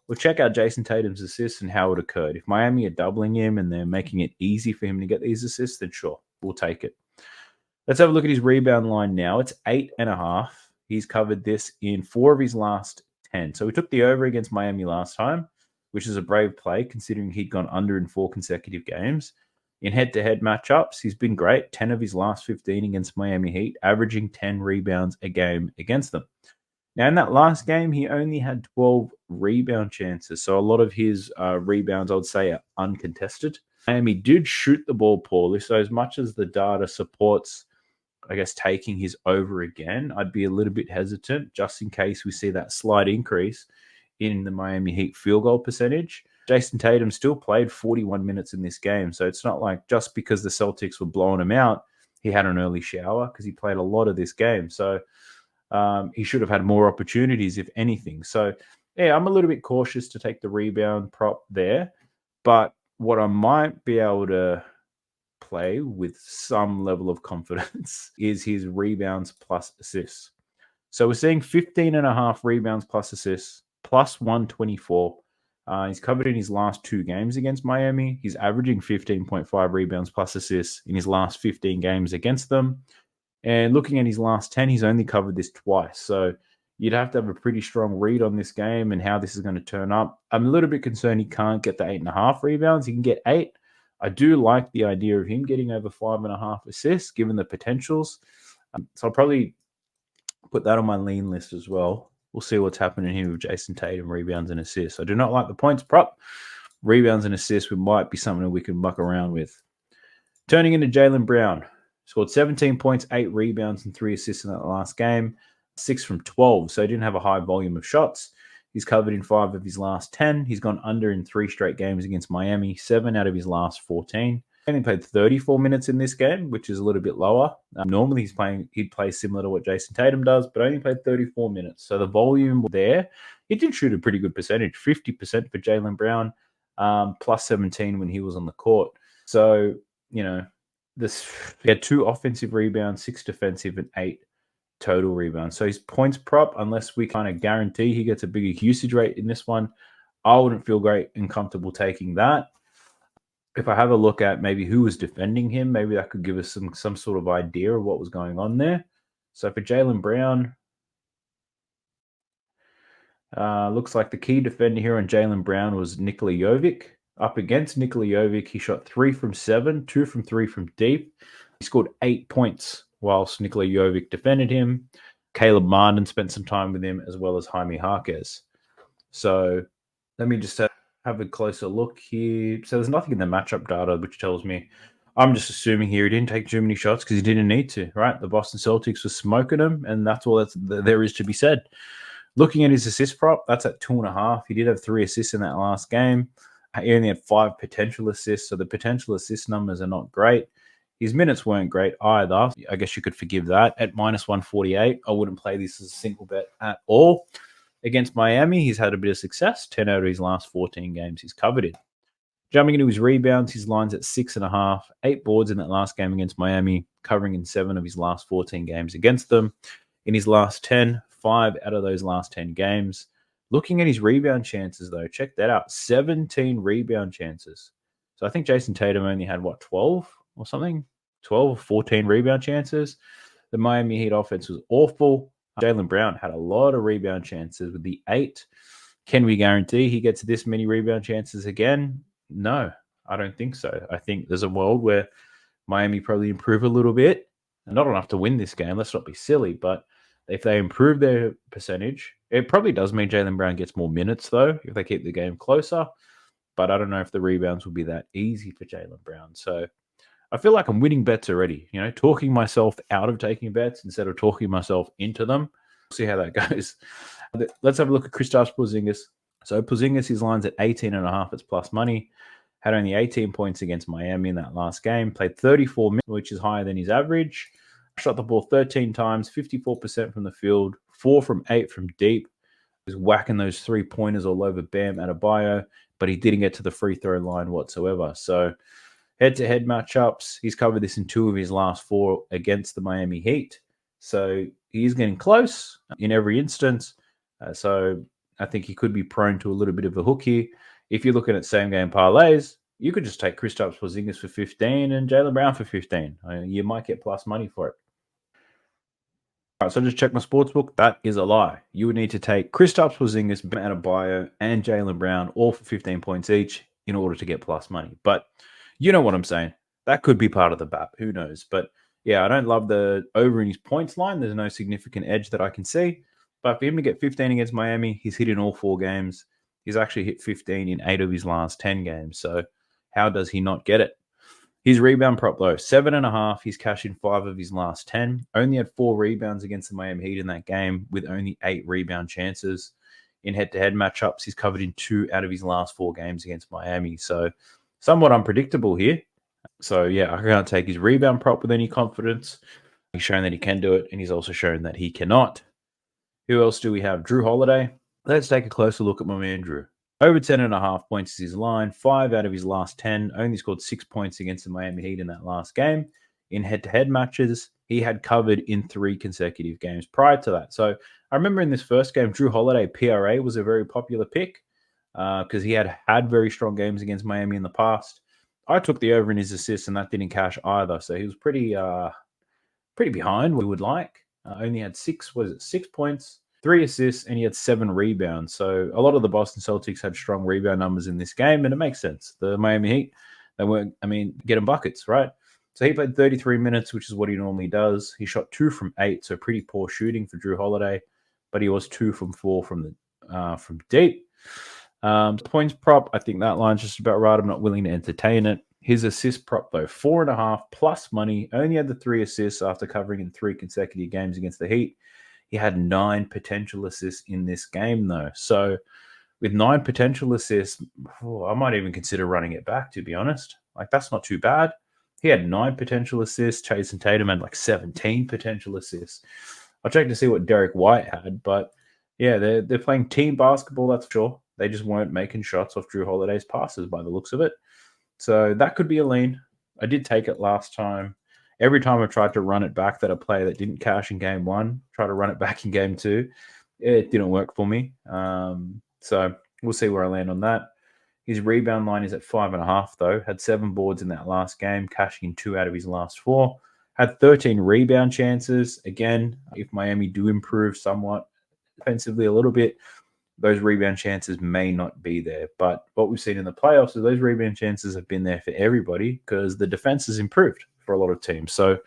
We'll check out Jason Tatum's assists and how it occurred. If Miami are doubling him and they're making it easy for him to get these assists, then sure, we'll take it. Let's have a look at his rebound line now. It's 8.5. He's covered this in 4 of his last 10. So we took the over against Miami last time, which is a brave play considering he'd gone under in 4 consecutive games. In head-to-head matchups, he's been great. 10 of his last 15 against Miami Heat, averaging 10 rebounds a game against them. Now, in that last game, he only had 12 rebound chances. So a lot of his rebounds, I would say, are uncontested. Miami did shoot the ball poorly. So as much as the data supports, I guess, taking his over again, I'd be a little bit hesitant just in case we see that slight increase in the Miami Heat field goal percentage. Jason Tatum still played 41 minutes in this game. So it's not like just because the Celtics were blowing him out, he had an early shower because he played a lot of this game. So he should have had more opportunities, if anything. So yeah, I'm a little bit cautious to take the rebound prop there. But what I might be able to play with some level of confidence is his rebounds plus assists. So we're seeing 15.5 rebounds plus assists, plus 124. He's covered in his last 2 games against Miami. He's averaging 15.5 rebounds plus assists in his last 15 games against them. And looking at his last 10, he's only covered this twice. So you'd have to have a pretty strong read on this game and how this is going to turn up. I'm a little bit concerned he can't get the 8.5 rebounds. He can get 8. I do like the idea of him getting over 5.5 assists, given the potentials. So I'll probably put that on my lean list as well. We'll see what's happening here with Jason Tatum, rebounds and assists. I do not like the points prop. Rebounds and assists might be something that we can muck around with. Turning into Jaylen Brown. Scored 17 points, 8 rebounds, and 3 assists in that last game. 6 from 12, so he didn't have a high volume of shots. He's covered in 5 of his last 10. He's gone under in 3 straight games against Miami, 7 out of his last 14. He only played 34 minutes in this game, which is a little bit lower. Normally he'd play similar to what Jason Tatum does, but only played 34 minutes. So the volume there, he did shoot a pretty good percentage, 50% for Jaylen Brown, plus 17 when he was on the court. So, you know, he had 2 offensive rebounds, 6 defensive, and 8 total rebounds. So his points prop, unless we kind of guarantee he gets a bigger usage rate in this one, I wouldn't feel great and comfortable taking that. If I have a look at maybe who was defending him, maybe that could give us some sort of idea of what was going on there. So for Jaylen Brown, looks like the key defender here on Jaylen Brown was Nikola Jovic. Up against Nikola Jovic, he shot 3 from 7, 2 from 3 from deep. He scored 8 points whilst Nikola Jovic defended him. Caleb Martin spent some time with him, as well as Jaime Jaquez. So let me just have a closer look here. So there's nothing in the matchup data which tells me. I'm just assuming here he didn't take too many shots because he didn't need to, right? The Boston Celtics were smoking him, and that's all there is to be said. Looking at his assist prop, that's at 2.5. He did have 3 assists in that last game. He only had 5 potential assists, so the potential assist numbers are not great. His minutes weren't great either. I guess you could forgive that. At minus 148, I wouldn't play this as a single bet at all. Against Miami, he's had a bit of success. 10 out of his last 14 games he's covered it. Jumping into his rebounds, his line's at 6.5. 8 boards in that last game against Miami, covering in 7 of his last 14 games against them. In his last 10, 5 out of those last 10 games. Looking at his rebound chances, though, check that out. 17 rebound chances. So I think Jason Tatum only had, 12 or something? 12 or 14 rebound chances. The Miami Heat offense was awful. Jaylen Brown had a lot of rebound chances with the 8. Can we guarantee he gets this many rebound chances again? No, I don't think so. I think there's a world where Miami probably improve a little bit. Not enough to win this game. Let's not be silly, but if they improve their percentage, it probably does mean Jaylen Brown gets more minutes, though, if they keep the game closer. But I don't know if the rebounds will be that easy for Jaylen Brown. So I feel like I'm winning bets already, talking myself out of taking bets instead of talking myself into them. We'll see how that goes. Let's have a look at Kristaps Porzingis. So Porzingis, his line's at 18.5. It's plus money. Had only 18 points against Miami in that last game. Played 34 minutes, which is higher than his average. Shot the ball 13 times, 54% from the field, 4 from 8 from deep. He was whacking those 3-pointers all over Bam Adebayo, but he didn't get to the free throw line whatsoever. So head-to-head matchups, he's covered this in 2 of his last 4 against the Miami Heat. So he's getting close in every instance. So I think he could be prone to a little bit of a hook here. If you're looking at same-game parlays, you could just take Kristaps Porzingis for 15 and Jaylen Brown for 15. You might get plus money for it. All right, so just check my sportsbook. That is a lie. You would need to take Kristaps Porzingis, Bam Adebayo, and Jaylen Brown all for 15 points each in order to get plus money. But you know what I'm saying. That could be part of the BAP. Who knows? But yeah, I don't love the over in his points line. There's no significant edge that I can see. But for him to get 15 against Miami, he's hit in all 4 games. He's actually hit 15 in 8 of his last 10 games. So how does he not get it? His rebound prop, though, 7.5. He's cashed in 5 of his last 10. Only had 4 rebounds against the Miami Heat in that game with only 8 rebound chances. In head-to-head matchups, he's covered in 2 out of his last 4 games against Miami. So somewhat unpredictable here. So, yeah, I can't take his rebound prop with any confidence. He's shown that he can do it, and he's also shown that he cannot. Who else do we have? Drew Holiday. Let's take a closer look at my man, Drew. Over 10.5 points is his line. 5 out of his last 10. Only scored 6 points against the Miami Heat in that last game. In head-to-head matches, he had covered in 3 consecutive games prior to that. So I remember in this first game, Drew Holiday, PRA, was a very popular pick because he had very strong games against Miami in the past. I took the over in his assists, and that didn't cash either. So he was pretty behind what we would like. Only had 6 points, 3 assists, and he had 7 rebounds. So a lot of the Boston Celtics had strong rebound numbers in this game, and it makes sense. The Miami Heat, they weren't, getting buckets, right? So he played 33 minutes, which is what he normally does. He shot 2 from 8, so pretty poor shooting for Drew Holiday, but he was 2 from 4 from deep. Points prop, I think that line's just about right. I'm not willing to entertain it. His assist prop, though, 4.5 plus money. Only had the 3 assists after covering in 3 consecutive games against the Heat. He had 9 potential assists in this game, though. So with 9 potential assists, I might even consider running it back, to be honest. Like, that's not too bad. He had 9 potential assists. Chase and Tatum had like 17 potential assists. I'll check to see what Derek White had, but yeah, they're playing team basketball, that's for sure. They just weren't making shots off Drew Holiday's passes by the looks of it. So that could be a lean. I did take it last time. Every time I tried to run it back, that a player that didn't cash in game 1, try to run it back in game 2, it didn't work for me. So we'll see where I land on that. His rebound line is at 5.5, though. Had 7 boards in that last game, cashing in 2 out of his last 4. Had 13 rebound chances. Again, if Miami do improve somewhat defensively a little bit, those rebound chances may not be there. But what we've seen in the playoffs is those rebound chances have been there for everybody because the defense has improved for a lot of teams. So,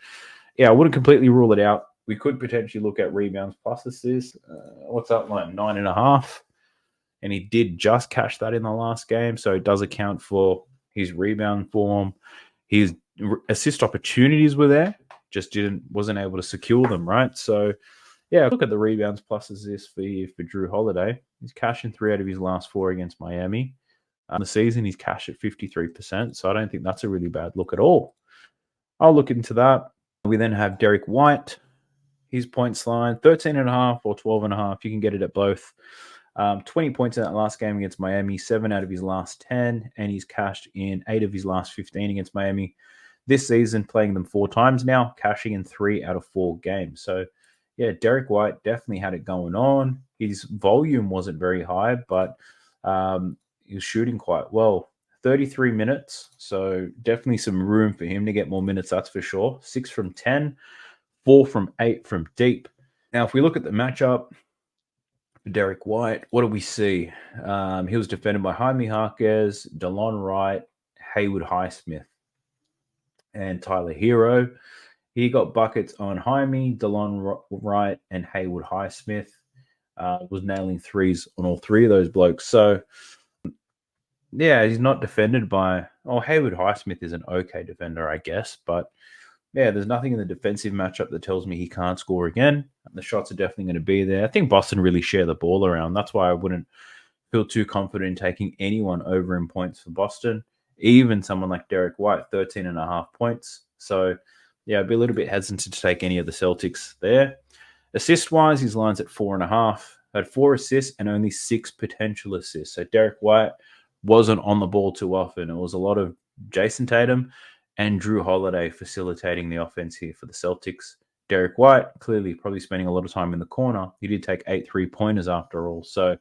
yeah, I wouldn't completely rule it out. We could potentially look at rebounds plus assists. What's that line? 9.5. And he did just cash that in the last game. So it does account for his rebound form. His assist opportunities were there, just wasn't able to secure them, right? So, yeah, look at the rebounds plus assists for Drew Holiday. He's cashing 3 out of his last 4 against Miami. The season, he's cashed at 53%. So I don't think that's a really bad look at all. I'll look into that. We then have Derek White. His points line, 13.5 or 12.5. You can get it at both. 20 points in that last game against Miami, 7 out of his last 10, and he's cashed in 8 of his last 15 against Miami. This season, playing them 4 times now, cashing in 3 out of 4 games. So, yeah, Derek White definitely had it going on. His volume wasn't very high, but he was shooting quite well. 33 minutes, so definitely some room for him to get more minutes, that's for sure. 6 from 10, 4 from 8 from deep. Now, if we look at the matchup, Derek White, what do we see? He was defended by Jaime Jaquez, DeLon Wright, Haywood Highsmith, and Tyler Hero. He got buckets on Jaime, DeLon Wright, and Haywood Highsmith. Was nailing threes on all 3 of those blokes. So, yeah, he's not defended by... Haywood Highsmith is an okay defender, I guess, but yeah, there's nothing in the defensive matchup that tells me he can't score again. The shots are definitely going to be there. I think Boston really share the ball around. That's why I wouldn't feel too confident in taking anyone over in points for Boston, even someone like Derek White, 13.5 points. So, yeah, I'd be a little bit hesitant to take any of the Celtics there. Assist-wise, his line's at 4.5. Had 4 assists and only 6 potential assists. So Derek White wasn't on the ball too often. It was a lot of Jason Tatum and Drew Holiday facilitating the offense here for the Celtics. Derek White, clearly probably spending a lot of time in the corner. He did take 8 3-pointers after all. So,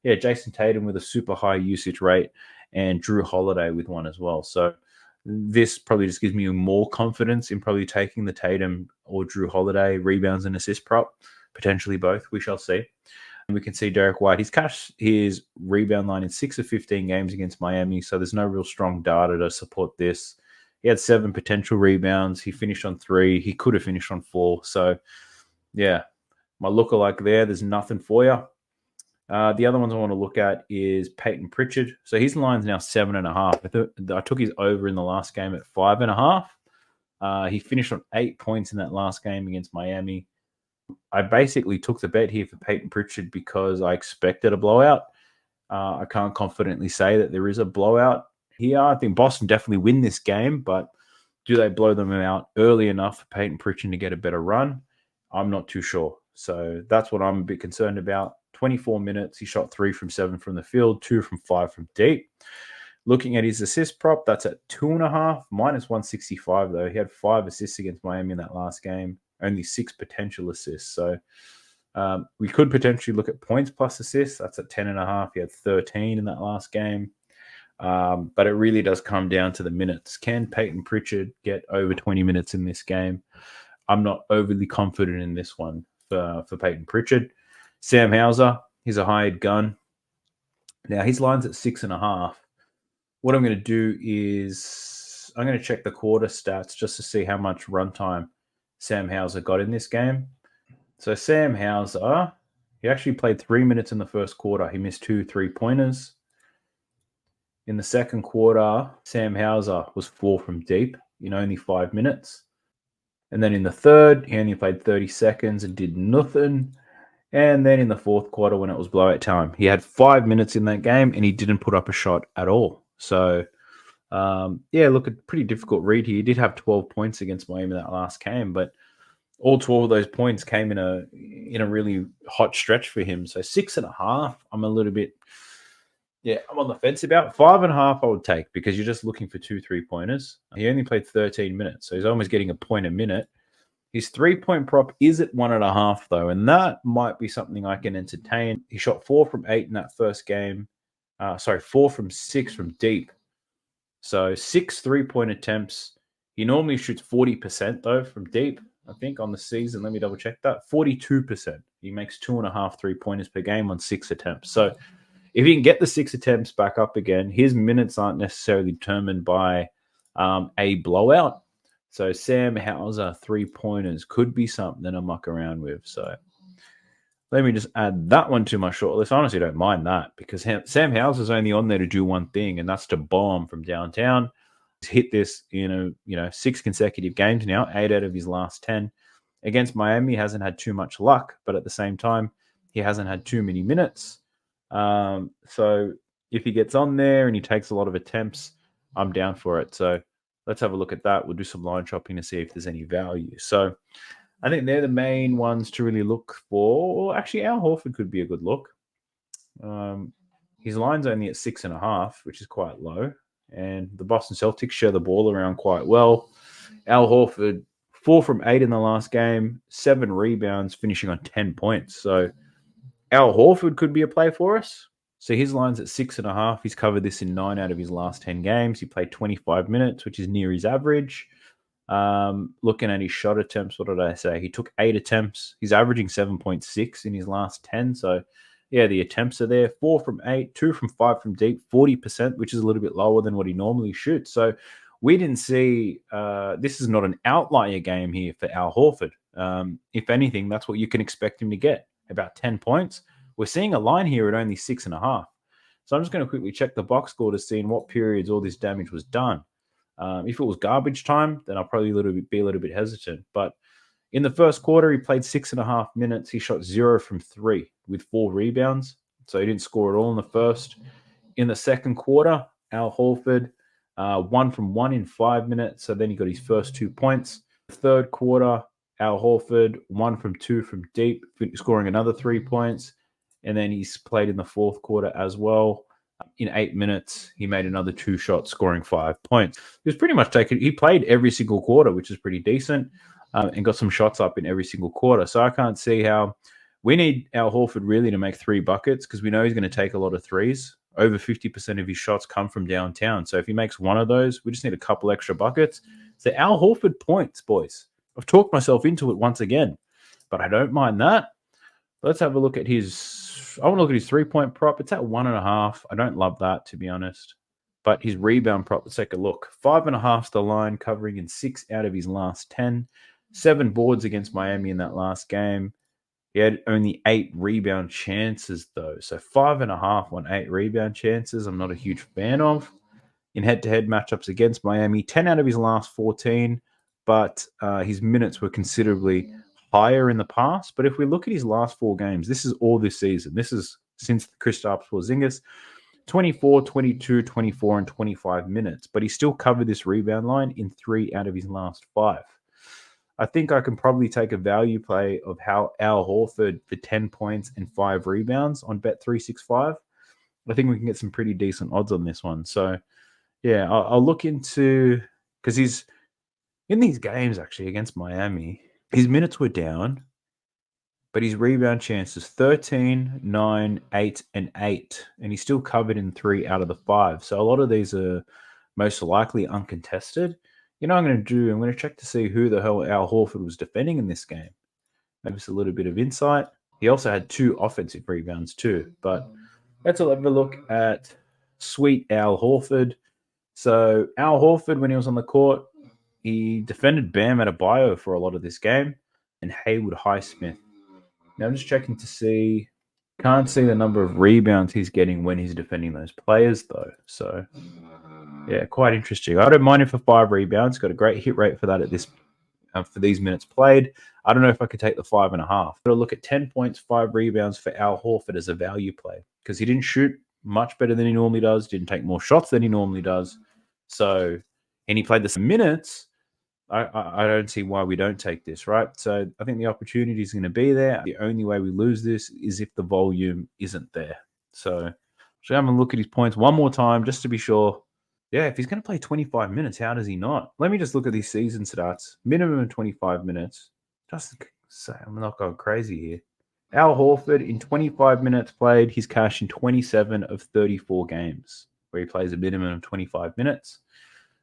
yeah, Jason Tatum with a super high usage rate and Drew Holiday with one as well. So this probably just gives me more confidence in probably taking the Tatum or Drew Holiday rebounds and assist prop, potentially both. We shall see. And we can see Derek White. He's cashed his rebound line in 6 of 15 games against Miami, so there's no real strong data to support this. He had 7 potential rebounds. He finished on 3. He could have finished on 4. So, yeah, my lookalike there, there's nothing for you. The other ones I want to look at is Peyton Pritchard. So his line's now 7.5. I took his over in the last game at 5.5. He finished on 8 points in that last game against Miami. I basically took the bet here for Peyton Pritchard because I expected a blowout. I can't confidently say that there is a blowout here. I think Boston definitely win this game, but do they blow them out early enough for Peyton Pritchard to get a better run? I'm not too sure. So that's what I'm a bit concerned about. 24 minutes, he shot 3 from 7 from the field, 2 from 5 from deep. Looking at his assist prop, that's at 2.5, minus 165 though. He had 5 assists against Miami in that last game, only 6 potential assists. So we could potentially look at points plus assists. That's at 10.5. He had 13 in that last game. But it really does come down to the minutes. Can Peyton Pritchard get over 20 minutes in this game? I'm not overly confident in this one for Peyton Pritchard. Sam Hauser, he's a hired gun. Now, his line's at 6.5. What I'm going to do is I'm going to check the quarter stats just to see how much runtime Sam Hauser got in this game. So Sam Hauser, he actually played 3 minutes in the first quarter. He missed 2 3-pointers. In the second quarter, Sam Hauser was 4 from deep in only 5 minutes. And then in the third, he only played 30 seconds and did nothing. And then in the fourth quarter, when it was blowout time, he had 5 minutes in that game and he didn't put up a shot at all. So, yeah, look, a pretty difficult read here. He did have 12 points against Miami that last game, but all 12 of those points came in a really hot stretch for him. So 6.5, I'm a little bit, yeah, I'm on the fence about. 5.5 I would take because you're just looking for 2 3-pointers. He only played 13 minutes, so he's almost getting a point a minute. His 3-point prop is at 1.5 though, and that might be something I can entertain. He shot 4 from 8 in that first game. 4 from 6 from deep. So 6 3-point attempts. He normally shoots 40% though from deep, I think, on the season. Let me double check that. 42%. He makes 2.5 3-pointers per game on 6 attempts. So if he can get the 6 attempts back up again, his minutes aren't necessarily determined by a blowout. So Sam Hauser 3-pointers could be something to muck around with. So let me just add that one to my shortlist. I honestly don't mind that because Sam Hauser's only on there to do one thing, and that's to bomb from downtown. He's hit this, 6 consecutive games now, 8 out of his last 10. Against Miami, he hasn't had too much luck, but at the same time, he hasn't had too many minutes. So if he gets on there and he takes a lot of attempts, I'm down for it. So let's have a look at that. We'll do some line shopping to see if there's any value. So I think they're the main ones to really look for. Well, actually, Al Horford could be a good look. His line's only at 6.5, which is quite low. And the Boston Celtics share the ball around quite well. Al Horford, 4 from 8 in the last game, 7 rebounds, finishing on 10 points. So Al Horford could be a play for us. So his line's at 6.5. He's covered this in 9 out of his last 10 games. He played 25 minutes, which is near his average. Looking at his shot attempts, what did I say? He took 8 attempts. He's averaging 7.6 in his last 10. So, yeah, the attempts are there. 4 from 8, 2 from 5 from deep, 40%, which is a little bit lower than what he normally shoots. So we didn't see this is not an outlier game here for Al Horford. If anything, that's what you can expect him to get, about 10 points. We're seeing a line here at only 6.5. So I'm just going to quickly check the box score to see in what periods all this damage was done. If it was garbage time, then I'll probably be a little bit hesitant. But in the first quarter, he played 6.5 minutes. He shot 0 from 3 with 4 rebounds. So he didn't score at all in the first. In the second quarter, Al Horford, 1 from 1 in 5 minutes. So then he got his first 2 points. Third quarter, Al Horford, 1 from 2 from deep, scoring another 3 points. And then he's played in the fourth quarter as well. In 8 minutes, he made another 2 shots, scoring 5 points. He was pretty much he played every single quarter, which is pretty decent, and got some shots up in every single quarter. So I can't see how we need Al Horford really to make 3 buckets, because we know he's going to take a lot of threes. Over 50% of his shots come from downtown. So if he makes one of those, we just need a couple extra buckets. So Al Horford points, boys. I've talked myself into it once again, but I don't mind that. Let's have a look at his. I want to look at his 3-point prop. It's at 1.5. I don't love that, to be honest. But his rebound prop, let's take a look. 5.5's the line, covering in 6 out of his last 10. 7 boards against Miami in that last game. He had only 8 rebound chances, though. So 5.5 on 8 rebound chances, I'm not a huge fan of. In head-to-head matchups against Miami, 10 out of his last 14, but his minutes were considerably higher in the past. But if we look at his last 4 games, this is all this season. This is since Kristaps Porzingis, 24, 22, 24, and 25 minutes. But he still covered this rebound line in 3 out of his last 5. I think I can probably take a value play of how Al Horford for 10 points and 5 rebounds on Bet365. I think we can get some pretty decent odds on this one. So, yeah, I'll look into, because he's in these games actually against Miami, his minutes were down, but his rebound chances 13, 9, 8, and 8. And he's still covered in 3 out of the 5. So a lot of these are most likely uncontested. You know what I'm going to do? I'm going to check to see who the hell Al Horford was defending in this game. Maybe it's a little bit of insight. He also had 2 offensive rebounds too. But let's have a look at sweet Al Horford. So Al Horford, when he was on the court, he defended Bam Adebayo for a lot of this game and Haywood Highsmith. Now I'm just checking to see. Can't see the number of rebounds he's getting when he's defending those players, though. So, yeah, quite interesting. I don't mind him for 5 rebounds. Got a great hit rate for that at this for these minutes played. I don't know if I could take the 5.5. Got to look at 10 points, 5 rebounds for Al Horford as a value play, because he didn't shoot much better than he normally does. Didn't take more shots than he normally does. So, and he played the same minutes. I don't see why we don't take this, right? So I think the opportunity is going to be there. The only way we lose this is if the volume isn't there. So I'm going to look at his points one more time just to be sure. Yeah, if he's going to play 25 minutes, how does he not? Let me just look at these season stats. Minimum of 25 minutes. Just say I'm not going crazy here. Al Horford, in 25 minutes played, he's cashed in 27 of 34 games, where he plays a minimum of 25 minutes,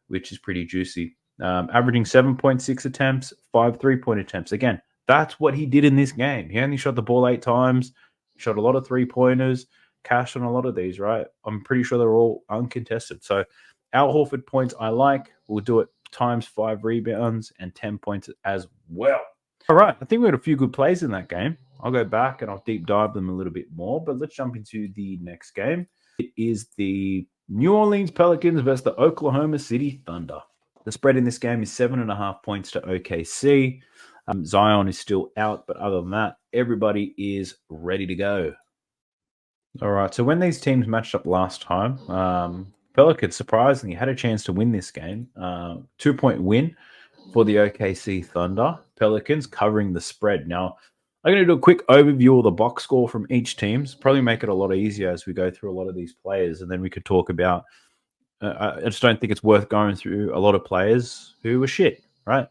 which is pretty juicy. Averaging 7.6 attempts, 5 3-point attempts. Again, that's what he did in this game. He only shot the ball 8 times, shot a lot of 3-pointers, cashed on a lot of these, right? I'm pretty sure they're all uncontested. So Al Horford points I like. We'll do it times 5 rebounds and 10 points as well. All right, I think we had a few good plays in that game. I'll go back and I'll deep dive them a little bit more, but let's jump into the next game. It is the New Orleans Pelicans versus the Oklahoma City Thunder. The spread in this game is 7.5 points to OKC. Zion is still out, but other than that, everybody is ready to go. All right, so when these teams matched up last time, Pelicans surprisingly had a chance to win this game. 2-point win for the OKC Thunder. Pelicans covering the spread. Now, I'm going to do a quick overview of the box score from each team. Probably make it a lot easier as we go through a lot of these players, and then we could talk about I just don't think it's worth going through a lot of players who were shit, right?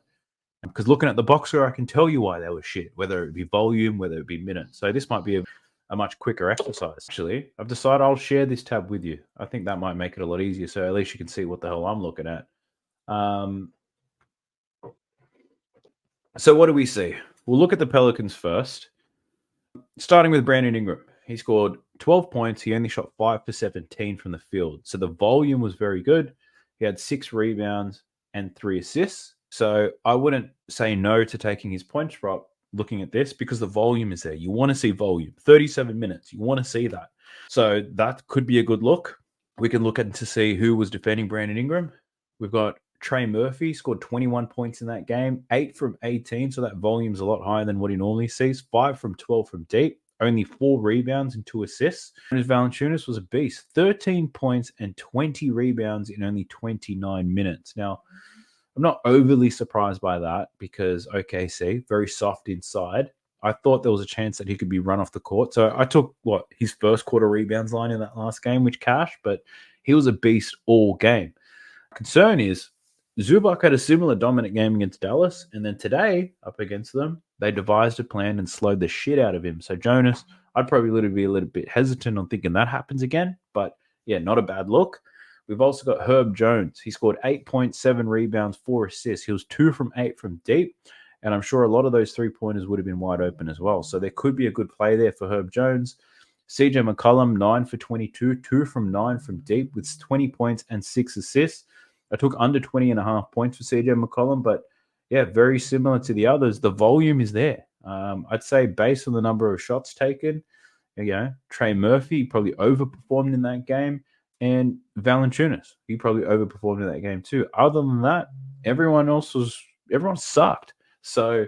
Because looking at the box score, I can tell you why they were shit, whether it be volume, whether it be minutes. So this might be a much quicker exercise. Actually, I've decided I'll share this tab with you. I think that might make it a lot easier, so at least you can see what the hell I'm looking at. So what do we see? We'll look at the Pelicans first. Starting with Brandon Ingram. He scored 12 points. He only shot 5 for 17 from the field. So the volume was very good. He had 6 rebounds and 3 assists. So I wouldn't say no to taking his points prop looking at this, because the volume is there. You want to see volume. 37 minutes. You want to see that. So that could be a good look. We can look at to see who was defending Brandon Ingram. We've got Trey Murphy scored 21 points in that game, 8 from 18, so that volume's a lot higher than what he normally sees. 5 from 12 from deep, only 4 rebounds and 2 assists. And Valanciunas was a beast, 13 points and 20 rebounds in only 29 minutes. Now, I'm not overly surprised by that because OKC, very soft inside. I thought there was a chance that he could be run off the court. So I took his first quarter rebounds line in that last game, which cashed, but he was a beast all game. Concern is Zubac had a similar dominant game against Dallas, and then today, up against them, they devised a plan and slowed the shit out of him. So Jonas, I'd probably be a little bit hesitant on thinking that happens again, but yeah, not a bad look. We've also got Herb Jones. He scored 8.7 rebounds, 4 assists. He was 2 from 8 from deep, and I'm sure a lot of those three-pointers would have been wide open as well. So there could be a good play there for Herb Jones. CJ McCollum, 9 for 22, 2 from 9 from deep with 20 points and 6 assists. I took under 20.5 points for CJ McCollum, but yeah, very similar to the others. The volume is there. I'd say based on the number of shots taken, Trey Murphy probably overperformed in that game, and Valanciunas, he probably overperformed in that game too. Other than that, everyone sucked. So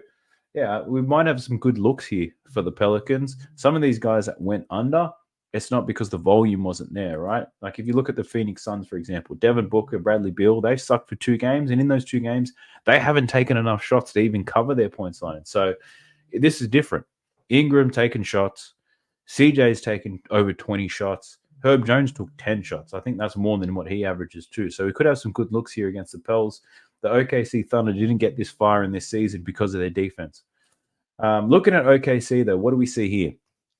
yeah, we might have some good looks here for the Pelicans. Some of these guys that went under, it's not because the volume wasn't there, right? Like if you look at the Phoenix Suns, for example, Devin Booker, Bradley Beal, they sucked for 2 games. And in those 2 games, they haven't taken enough shots to even cover their points line. So this is different. Ingram taking shots. CJ's taken over 20 shots. Herb Jones took 10 shots. I think that's more than what he averages too. So we could have some good looks here against the Pels. The OKC Thunder didn't get this far in this season because of their defense. Looking at OKC, though, what do we see here?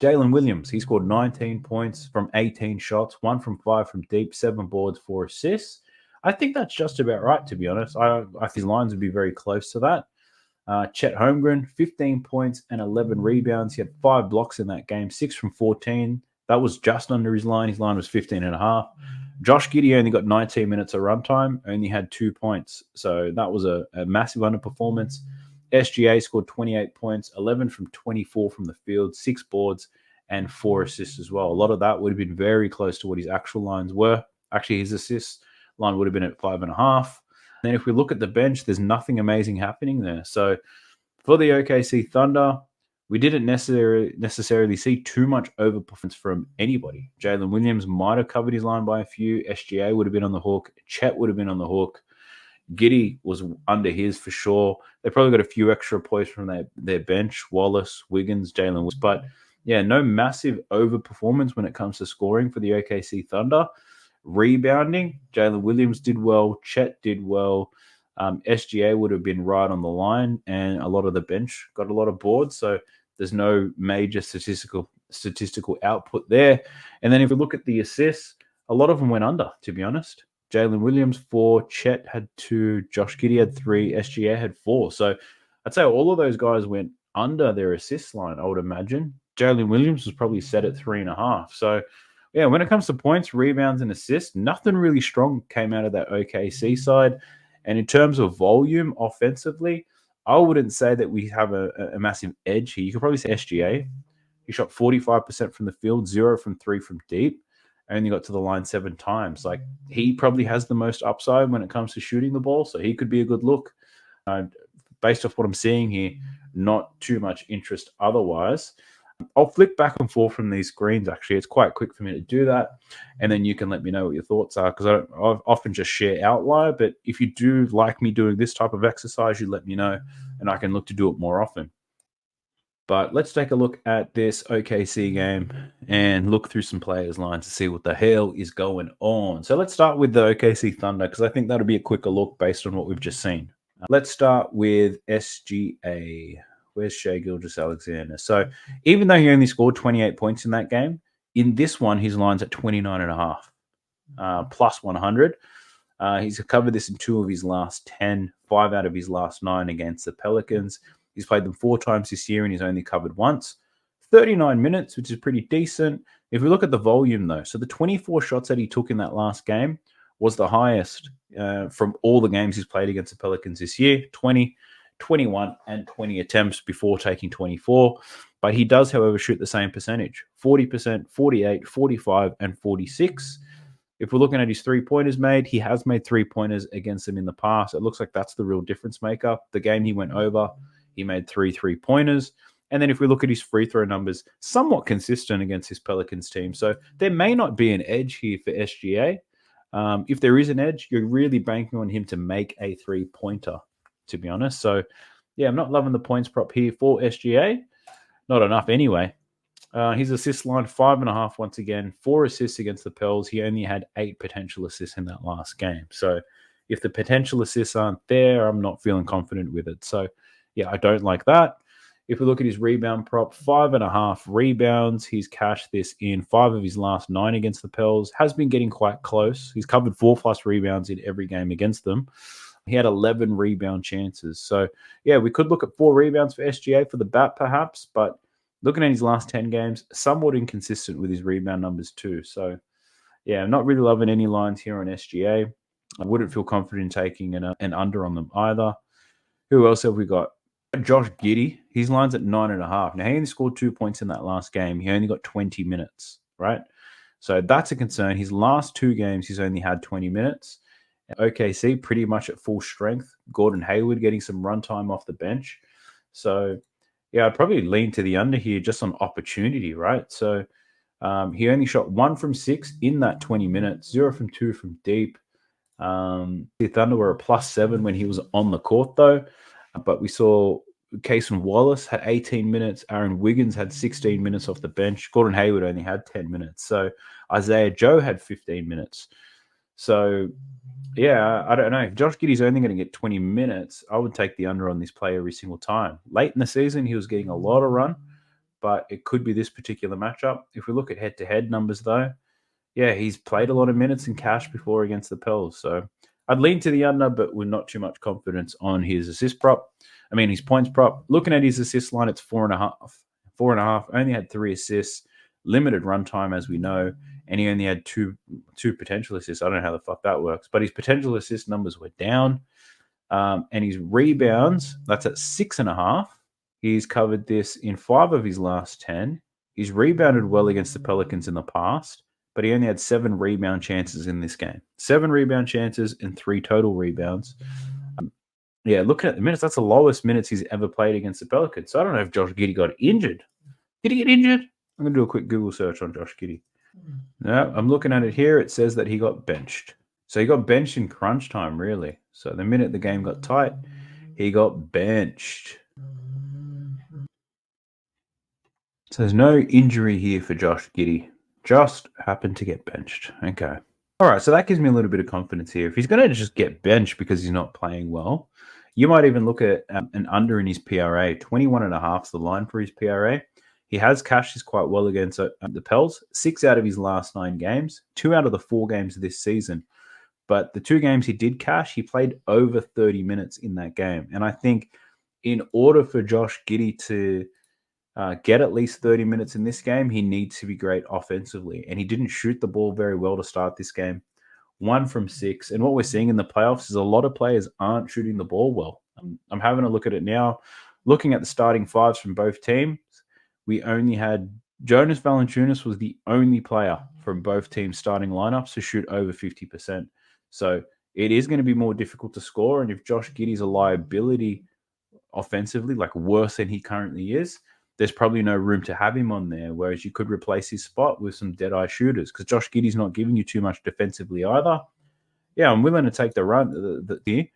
Jalen Williams, he scored 19 points from 18 shots, 1 from 5 from deep, 7 boards, 4 assists. I think that's just about right, to be honest. I think his lines would be very close to that. Chet Holmgren, 15 points and 11 rebounds. He had 5 blocks in that game, 6 from 14. That was just under his line. His line was 15.5. Josh Giddey only got 19 minutes of runtime, only had 2 points. So that was a massive underperformance. SGA scored 28 points, 11 from 24 from the field, 6 boards, and 4 assists as well. A lot of that would have been very close to what his actual lines were. Actually, his assist line would have been at 5.5. Then if we look at the bench, there's nothing amazing happening there. So for the OKC Thunder, we didn't necessarily see too much overperformance from anybody. Jalen Williams might have covered his line by a few. SGA would have been on the hook. Chet would have been on the hook. Giddey was under his for sure. They probably got a few extra points from their bench. Wallace, Wiggins, Jalen Williams. But yeah, no massive overperformance when it comes to scoring for the OKC Thunder. Rebounding, Jalen Williams did well. Chet did well. SGA would have been right on the line, and a lot of the bench got a lot of boards. So there's no major statistical output there. And then if we look at the assists, a lot of them went under, to be honest. Jalen Williams 4, Chet had 2, Josh Giddey had 3, SGA had 4. So I'd say all of those guys went under their assist line, I would imagine. Jalen Williams was probably set at 3.5. So yeah, when it comes to points, rebounds, and assists, nothing really strong came out of that OKC side. And in terms of volume offensively, I wouldn't say that we have a massive edge here. You could probably say SGA. He shot 45% from the field, 0 from 3 from deep. Only got to the line 7 times. Like, he probably has the most upside when it comes to shooting the ball, so he could be a good look. Based off what I'm seeing here, not too much interest otherwise. I'll flick back and forth from these screens, actually. It's quite quick for me to do that, and then you can let me know what your thoughts are, because I often just share outlier, but if you do like me doing this type of exercise, you let me know, and I can look to do it more often. But let's take a look at this OKC game and look through some players' lines to see what the hell is going on. So let's start with the OKC Thunder, because I think that'll be a quicker look based on what we've just seen. Let's start with SGA. Where's Shai Gilgeous-Alexander? So even though he only scored 28 points in that game, in this one, his line's at 29.5, plus 100. He's covered this in 2 of his last 10, 5 out of his last 9 against the Pelicans. He's played them 4 times this year, and he's only covered once. 39 minutes, which is pretty decent. If we look at the volume, though, so the 24 shots that he took in that last game was the highest from all the games he's played against the Pelicans this year. 20, 21, and 20 attempts before taking 24. But he does, however, shoot the same percentage. 40%, 48, 45, and 46. If we're looking at his 3-pointers made, he has made 3-pointers against them in the past. It looks like that's the real difference maker. The game he went over, he made 3-3-pointers. And then if we look at his free throw numbers, somewhat consistent against his Pelicans team. So there may not be an edge here for SGA. If there is an edge, you're really banking on him to make a 3-pointer, to be honest. So, yeah, I'm not loving the points prop here for SGA. Not enough anyway. His assist line, 5.5 once again. 4 assists against the Pels. He only had 8 potential assists in that last game. So if the potential assists aren't there, I'm not feeling confident with it. So, yeah, I don't like that. If we look at his rebound prop, 5.5 rebounds. He's cashed this in 5 of his last 9 against the Pels. Has been getting quite close. He's covered 4+ rebounds in every game against them. He had 11 rebound chances. So, yeah, we could look at 4 rebounds for SGA for the bat perhaps, but looking at his last 10 games, somewhat inconsistent with his rebound numbers too. So, yeah, I'm not really loving any lines here on SGA. I wouldn't feel confident in taking an under on them either. Who else have we got? Josh Giddey. His line's at 9.5. Now, he only scored 2 points in that last game. He only got 20 minutes, right? So that's a concern. His last 2 games, he's only had 20 minutes. OKC pretty much at full strength. Gordon Hayward getting some runtime off the bench. So, yeah, I'd probably lean to the under here just on opportunity, right? So he only shot 1 from 6 in that 20 minutes, 0 from 2 from deep. The Thunder were a +7 when he was on the court, though. But we saw Cason Wallace had 18 minutes. Aaron Wiggins had 16 minutes off the bench. Gordon Hayward only had 10 minutes. So Isaiah Joe had 15 minutes. So, yeah, I don't know. If Josh Giddey's only going to get 20 minutes, I would take the under on this play every single time. Late in the season, he was getting a lot of run, but it could be this particular matchup. If we look at head-to-head numbers, though, yeah, he's played a lot of minutes in cash before against the Pels. So I'd lean to the under, but with not too much confidence on his assist prop. I mean, his points prop. Looking at his assist line, it's 4.5. 4.5. Only had 3 assists. Limited runtime, as we know. And he only had two potential assists. I don't know how the fuck that works. But his potential assist numbers were down. And his rebounds, that's at 6.5. He's covered this in 5 of his last 10. He's rebounded well against the Pelicans in the past, but he only had 7 rebound chances in this game. 7 rebound chances and 3 total rebounds. Yeah, looking at the minutes, that's the lowest minutes he's ever played against the Pelicans. So I don't know if Josh Giddey got injured. Did he get injured? I'm going to do a quick Google search on Josh Giddey. No, I'm looking at it here. It says that he got benched. So he got benched in crunch time, really. So the minute the game got tight, he got benched. So there's no injury here for Josh Giddey. Just happened to get benched. Okay. All right, so that gives me a little bit of confidence here. If he's going to just get benched because he's not playing well, you might even look at an under in his PRA. 21.5 is the line for his PRA. He has cashed this quite well against the Pels. 6 out of his last 9 games. 2 out of the 4 games this season. But the 2 games he did cash, he played over 30 minutes in that game. And I think in order for Josh Giddey to get at least 30 minutes in this game, he needs to be great offensively. And he didn't shoot the ball very well to start this game. 1 from 6. And what we're seeing in the playoffs is a lot of players aren't shooting the ball well. I'm having a look at it now. Looking at the starting 5s from both teams, we only had Jonas Valanciunas was the only player from both teams' starting lineups to shoot over 50%. So it is going to be more difficult to score. And if Josh Giddey's a liability offensively, like worse than he currently is, there's probably no room to have him on there, whereas you could replace his spot with some dead-eye shooters because Josh Giddey's not giving you too much defensively either. Yeah, I'm willing to take the run here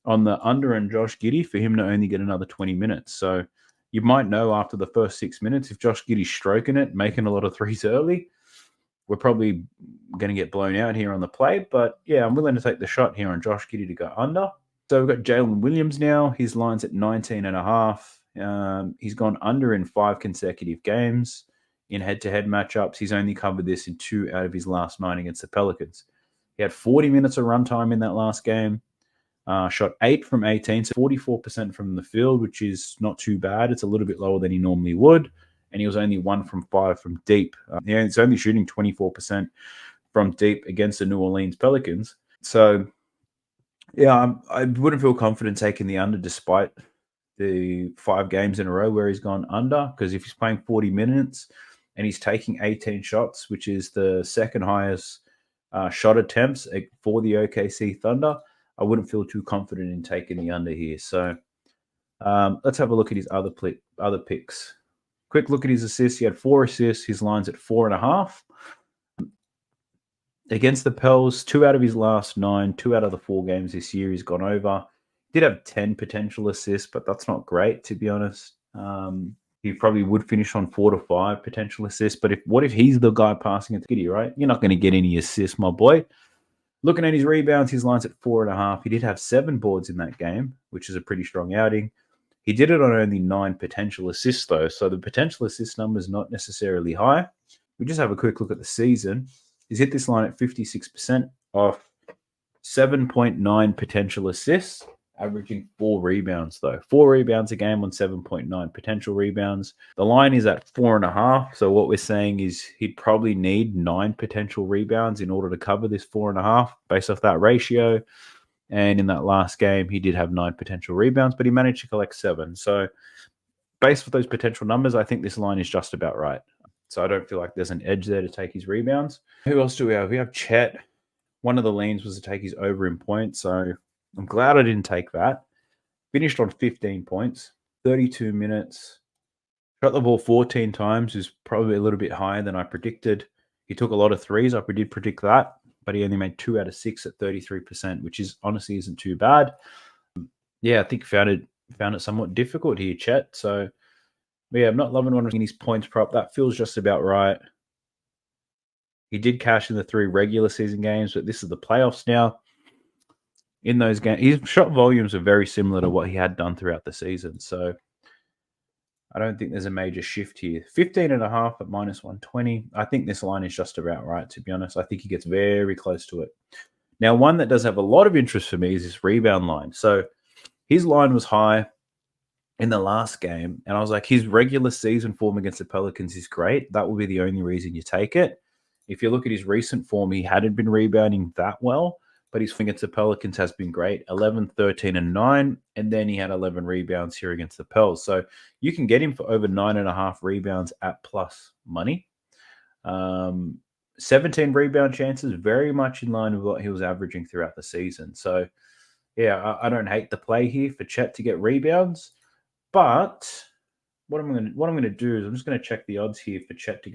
on the under and Josh Giddey for him to only get another 20 minutes. So you might know after the first 6 minutes, if Josh Giddey's stroking it, making a lot of threes early, we're probably going to get blown out here on the play. But yeah, I'm willing to take the shot here on Josh Giddey to go under. So we've got Jalen Williams now. His line's at 19.5. He's gone under in 5 consecutive games. In head-to-head matchups, he's only covered this in 2 out of his last 9 against the Pelicans. He had 40 minutes of runtime in that last game. Shot 8 from 18, so 44% from the field, which is not too bad. It's a little bit lower than he normally would. And he was only 1 from 5 from deep. He's only shooting 24% from deep against the New Orleans Pelicans. So, yeah, I wouldn't feel confident taking the under despite the 5 games in a row where he's gone under, because if he's playing 40 minutes and he's taking 18 shots, which is the second highest shot attempts for the OKC Thunder, I wouldn't feel too confident in taking the under here. So let's have a look at his other picks. Quick look at his assists. He had 4 assists. His line's at 4.5. Against the Pels, 2 out of his last 9, 2 out of the 4 games this year he's gone over. Did have 10 potential assists, but that's not great, to be honest. He probably would finish on 4 to 5 potential assists. But what if he's the guy passing it to Giddy, right? You're not going to get any assists, my boy. Looking at his rebounds, his line's at 4.5. He did have 7 boards in that game, which is a pretty strong outing. He did it on only 9 potential assists, though. So the potential assist number is not necessarily high. We just have a quick look at the season. He's hit this line at 56% off 7.9 potential assists, averaging 4 rebounds, though. 4 rebounds a game on 7.9 potential rebounds. The line is at 4.5. So what we're saying is he'd probably need 9 potential rebounds in order to cover this 4.5 based off that ratio. And in that last game, he did have 9 potential rebounds, but he managed to collect 7. So based off those potential numbers, I think this line is just about right. So I don't feel like there's an edge there to take his rebounds. Who else do we have? We have Chet. One of the leans was to take his over in points. So I'm glad I didn't take that. Finished on 15 points, 32 minutes. Shot the ball 14 times, is probably a little bit higher than I predicted. He took a lot of threes. I did predict that, but he only made 2 out of 6 at 33%, which is honestly isn't too bad. Yeah, I think found it somewhat difficult here, Chet. So yeah, I'm not loving one of his points prop. That feels just about right. He did cash in the 3 regular season games, but this is the playoffs now. In those games, his shot volumes are very similar to what he had done throughout the season. So I don't think there's a major shift here. 15.5 at minus 120. I think this line is just about right, to be honest. I think he gets very close to it. Now, one that does have a lot of interest for me is his rebound line. So his line was high in the last game, and I was like, his regular season form against the Pelicans is great. That will be the only reason you take it. If you look at his recent form, he hadn't been rebounding that well, but his form against the Pelicans has been great. 11, 13, and 9, and then he had 11 rebounds here against the Pels. So you can get him for over 9.5 rebounds at plus money. 17 rebound chances, very much in line with what he was averaging throughout the season. So, yeah, I don't hate the play here for Chet to get rebounds. But what I'm going to do is I'm just going to check the odds here for Chet to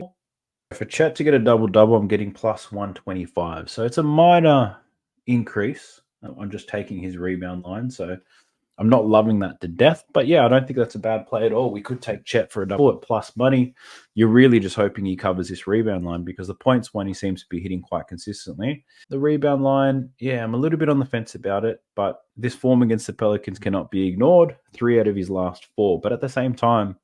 get a double-double. I'm getting plus 125. So it's a minor increase. I'm just taking his rebound line. So I'm not loving that to death. But yeah, I don't think that's a bad play at all. We could take Chet for a double at plus money. You're really just hoping he covers this rebound line because the points one he seems to be hitting quite consistently. The rebound line, yeah, I'm a little bit on the fence about it, but this form against the Pelicans cannot be ignored. 3 out of his last 4. But at the same time,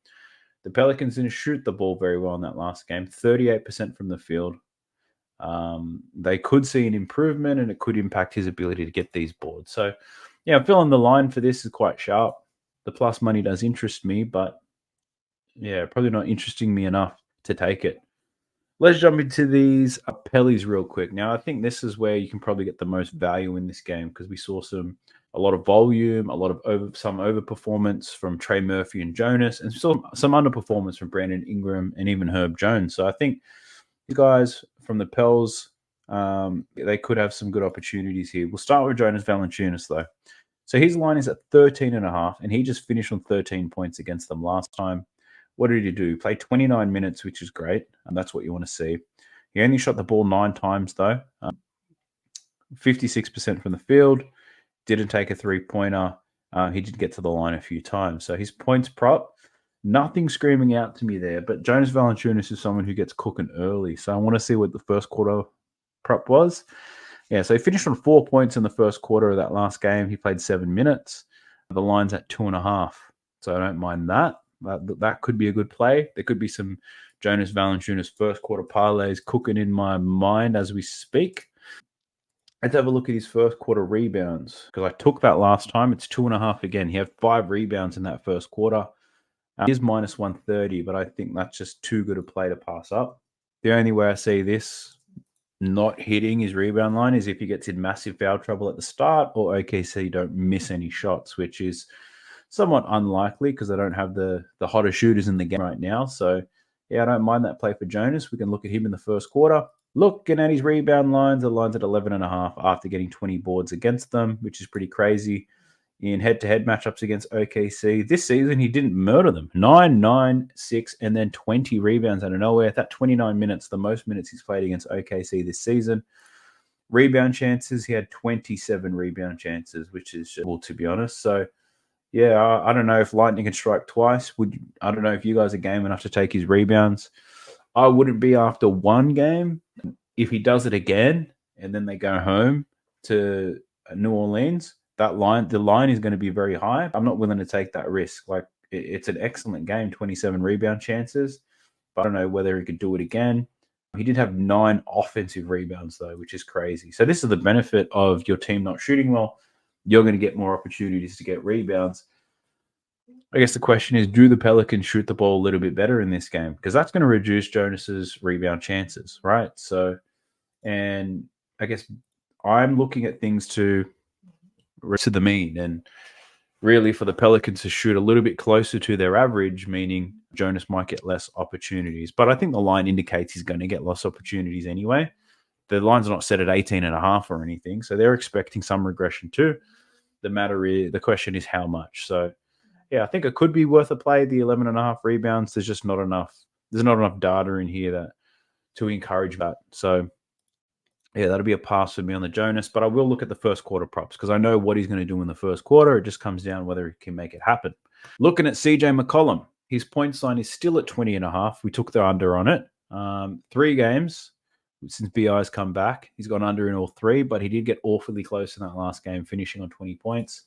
the Pelicans didn't shoot the ball very well in that last game, 38% from the field. They could see an improvement and it could impact his ability to get these boards. So, yeah, I'm feeling the line for this is quite sharp. The plus money does interest me, but yeah, probably not interesting me enough to take it. Let's jump into these Pellies real quick. Now, I think this is where you can probably get the most value in this game because we saw a lot of volume, a lot of some overperformance from Trey Murphy and Jonas, and some underperformance from Brandon Ingram and even Herb Jones. So I think you guys from the Pels, they could have some good opportunities here. We'll start with Jonas Valanciunas, though. So his line is at 13.5, and he just finished on 13 points against them last time. What did he do? He played 29 minutes, which is great, and that's what you want to see. He only shot the ball 9 times, though. 56% from the field. Didn't take a three-pointer. He did get to the line a few times. So his points prop, nothing screaming out to me there. But Jonas Valanciunas is someone who gets cooking early. So I want to see what the first quarter prop was. Yeah, so he finished on 4 points in the first quarter of that last game. He played 7 minutes. The line's at 2.5. So I don't mind that. That could be a good play. There could be some Jonas Valanciunas first quarter parlays cooking in my mind as we speak. Let's have a look at his first quarter rebounds because I took that last time. It's 2.5 again. He had 5 rebounds in that first quarter. He is minus 130, but I think that's just too good a play to pass up. The only way I see this not hitting his rebound line is if he gets in massive foul trouble at the start or OKC don't miss any shots, which is somewhat unlikely because they don't have the hottest shooters in the game right now. So, yeah, I don't mind that play for Jonas. We can look at him in the first quarter. Looking at his rebound lines, the line's at 11.5 after getting 20 boards against them, which is pretty crazy. In head-to-head matchups against OKC this season, he didn't murder them. 9, 9, 6, and then 20 rebounds out of nowhere. That 29 minutes, the most minutes he's played against OKC this season. Rebound chances, he had 27 rebound chances, which is, well, to be honest. So, yeah, I don't know if lightning can strike twice. I don't know if you guys are game enough to take his rebounds. I wouldn't be after one game. If he does it again and then they go home to New Orleans, the line is going to be very high. I'm not willing to take that risk. Like, it's an excellent game, 27 rebound chances, but I don't know whether he could do it again. He did have 9 offensive rebounds though, which is crazy. So this is the benefit of your team not shooting well. You're going to get more opportunities to get rebounds. I guess the question is, do the Pelicans shoot the ball a little bit better in this game? Because that's going to reduce Jonas's rebound chances, right? So, and I guess I'm looking at things to the mean, and really for the Pelicans to shoot a little bit closer to their average, meaning Jonas might get less opportunities. But I think the line indicates he's going to get less opportunities anyway. The line's not set at 18.5 or anything, so they're expecting some regression too. The question is how much. So, yeah, I think it could be worth a play. The 11.5 rebounds. There's just not enough. There's not enough data in here to encourage that. So, yeah, that'll be a pass for me on the Jonas. But I will look at the first quarter props because I know what he's going to do in the first quarter. It just comes down whether he can make it happen. Looking at CJ McCollum, his points line is still at 20.5. We took the under on it. 3 games since BI's come back. He's gone under in all 3, but he did get awfully close in that last game, finishing on 20 points.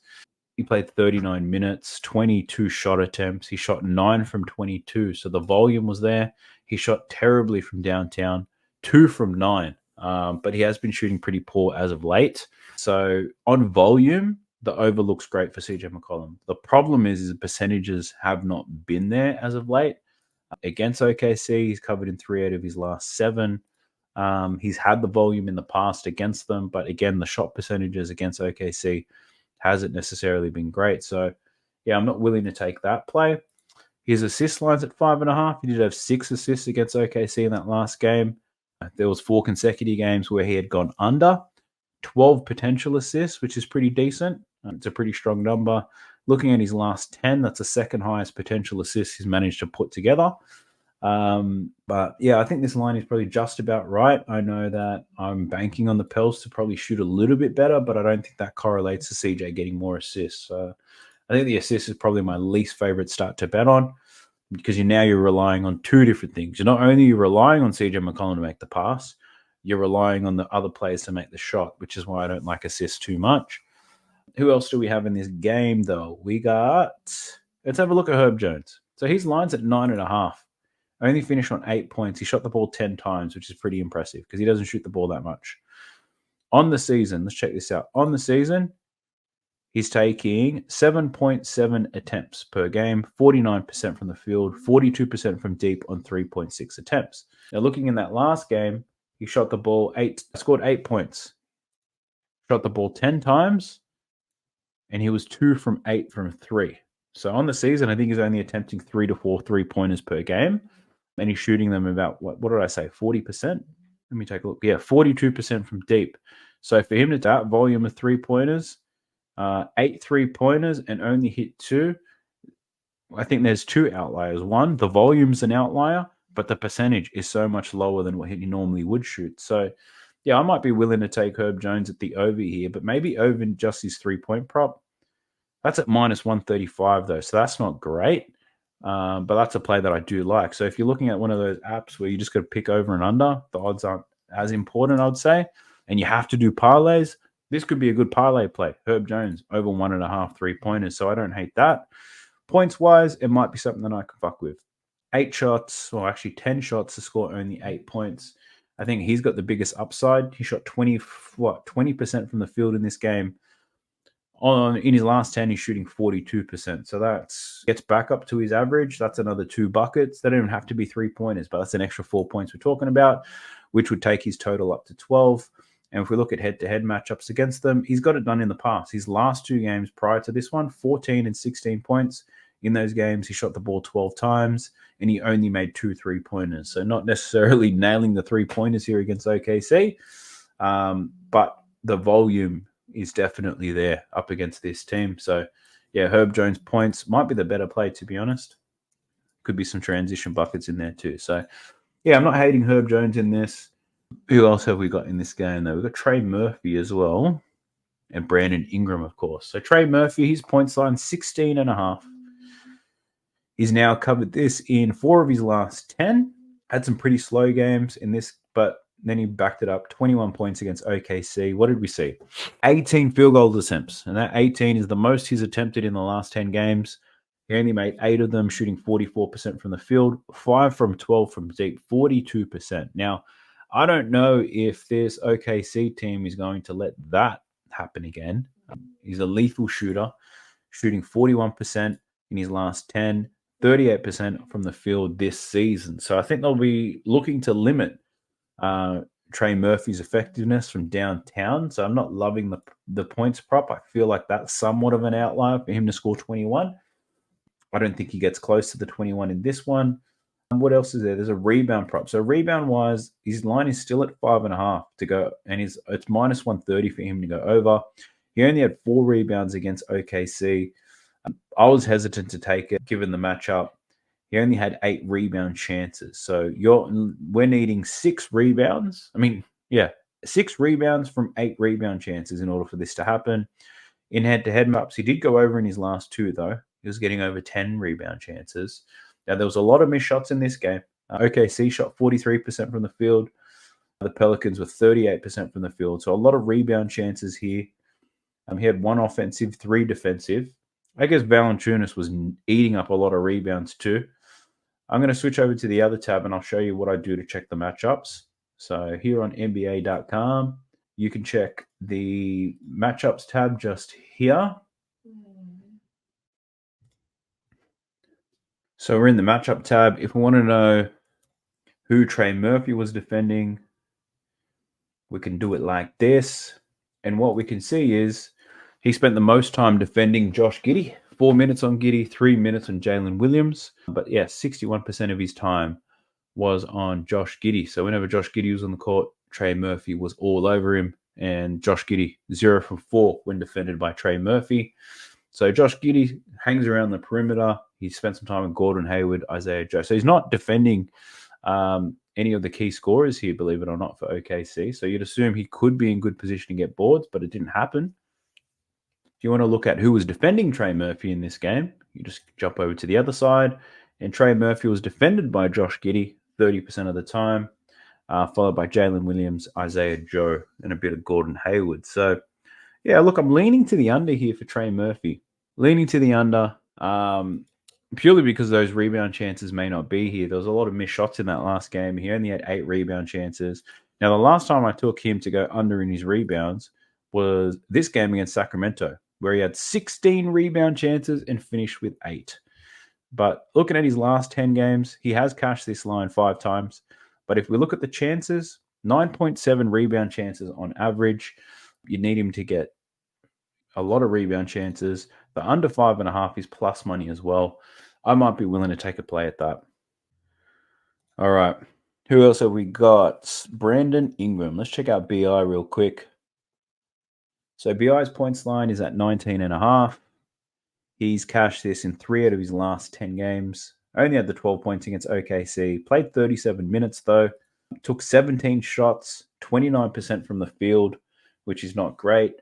He played 39 minutes, 22 shot attempts. He shot 9 from 22. So the volume was there. He shot terribly from downtown, 2 from 9. But he has been shooting pretty poor as of late. So on volume, the over looks great for CJ McCollum. The problem is the percentages have not been there as of late. Against OKC, he's covered in 3 out of his last 7. He's had the volume in the past against them, but again, the shot percentages against OKC hasn't necessarily been great. So, yeah, I'm not willing to take that play. His assist line's at 5.5. He did have 6 assists against OKC in that last game. There was 4 consecutive games where he had gone under. 12 potential assists, which is pretty decent. It's a pretty strong number. Looking at his last 10, that's the second highest potential assist he's managed to put together. But yeah, I think this line is probably just about right. I know that I'm banking on the Pels to probably shoot a little bit better, but I don't think that correlates to CJ getting more assists. I think the assist is probably my least favorite start to bet on because you're relying on 2 different things. You're not only relying on CJ McCollum to make the pass, you're relying on the other players to make the shot, which is why I don't like assists too much. Who else do we have in this game, though? Let's have a look at Herb Jones. So his line's at 9.5. Only finished on 8 points. He shot the ball 10 times, which is pretty impressive because he doesn't shoot the ball that much. On the season, let's check this out. On the season, he's taking 7.7 attempts per game, 49% from the field, 42% from deep on 3.6 attempts. Now, looking in that last game, he shot the ball scored 8 points, shot the ball 10 times, and he was 2 from 8 from 3. So on the season, I think he's only attempting 3 to 4 3-pointers per game, and he's shooting them about, what did I say, 40%? Let me take a look. Yeah, 42% from deep. So for him to that volume of 3-pointers, 8 3-pointers, and only hit 2, I think there's 2 outliers. One, the volume's an outlier, but the percentage is so much lower than what he normally would shoot. So, yeah, I might be willing to take Herb Jones at the over here, but maybe over just his 3-point prop. That's at minus 135, though, so that's not great. But that's a play that I do like. So if you're looking at one of those apps where you just got to pick over and under, the odds aren't as important, I'd say, and you have to do parlays, this could be a good parlay play. Herb Jones, over 1.5 3-pointers, so I don't hate that. Points-wise, it might be something that I can fuck with. 8 shots, or actually 10 shots to score only 8 points. I think he's got the biggest upside. He shot 20% from the field in this game. In his last 10, he's shooting 42%. So that gets back up to his average. That's another 2 buckets. They don't even have to be 3-pointers, but that's an extra 4 points we're talking about, which would take his total up to 12. And if we look at head-to-head matchups against them, he's got it done in the past. His last 2 games prior to this one, 14 and 16 points. in those games. He shot the ball 12 times and he only made 2 3-pointers. So not necessarily nailing the 3-pointers here against OKC, but the volume is definitely there up against this team. So, yeah, Herb Jones points might be the better play, to be honest. Could be some transition buckets in there too. So, yeah, I'm not hating Herb Jones in this. Who else have we got in this game, though? We've got Trey Murphy as well and Brandon Ingram, of course. So, Trey Murphy, his points line, 16.5. He's now covered this in 4 of his last 10. Had some pretty slow games in this, but then he backed it up. 21 points against OKC. What did we see? 18 field goal attempts, and that 18 is the most he's attempted in the last 10 games. He only made 8 of them, shooting 44% from the field, 5 from 12 from deep, 42%. Now, I don't know if this OKC team is going to let that happen again. He's a lethal shooter, shooting 41% in his last 10, 38% from the field this season. So I think they'll be looking to limit Trey Murphy's effectiveness from downtown. So I'm not loving the points prop. I feel like that's somewhat of an outlier for him to score 21. I don't think he gets close to the 21 in this one. What else is there? There's a rebound prop. So rebound-wise, his line is still at 5.5 to go, and it's minus 130 for him to go over. He only had 4 rebounds against OKC. I was hesitant to take it given the matchup. He only had 8 rebound chances. So we're needing 6 rebounds. 6 rebounds from 8 rebound chances in order for this to happen. In head-to-head maps, he did go over in his last 2, though. He was getting over 10 rebound chances. Now, there was a lot of missed shots in this game. OKC shot 43% from the field. The Pelicans were 38% from the field. So a lot of rebound chances here. He had 1 offensive, 3 defensive. I guess Valanciunas was eating up a lot of rebounds too. I'm going to switch over to the other tab and I'll show you what I do to check the matchups. So here on NBA.com, you can check the matchups tab just here. So we're in the matchup tab. If we want to know who Trey Murphy was defending, we can do it like this. And what we can see is he spent the most time defending Josh Giddey. 4 minutes on Giddey, 3 minutes on Jalen Williams. But yeah, 61% of his time was on Josh Giddey. So whenever Josh Giddey was on the court, Trey Murphy was all over him. And Josh Giddey, 0 from 4 when defended by Trey Murphy. So Josh Giddey hangs around the perimeter. He spent some time with Gordon Hayward, Isaiah Joe. So he's not defending any of the key scorers here, believe it or not, for OKC. So you'd assume he could be in good position to get boards, but it didn't happen. If you want to look at who was defending Trey Murphy in this game, you just jump over to the other side. And Trey Murphy was defended by Josh Giddey 30% of the time, followed by Jalen Williams, Isaiah Joe, and a bit of Gordon Hayward. So, yeah, look, I'm leaning to the under here for Trey Murphy. Leaning to the under purely because those rebound chances may not be here. There was a lot of missed shots in that last game. He only had 8 rebound chances. Now, the last time I took him to go under in his rebounds was this game against Sacramento, where he had 16 rebound chances and finished with 8. But looking at his last 10 games, he has cashed this line 5 times. But if we look at the chances, 9.7 rebound chances on average. You need him to get a lot of rebound chances. The under 5.5 is plus money as well. I might be willing to take a play at that. All right. Who else have we got? Brandon Ingram. Let's check out BI real quick. So BI's points line is at 19.5. He's cashed this in 3 out of his last 10 games. Only had the 12 points against OKC. Played 37 minutes though. Took 17 shots, 29% from the field, which is not great.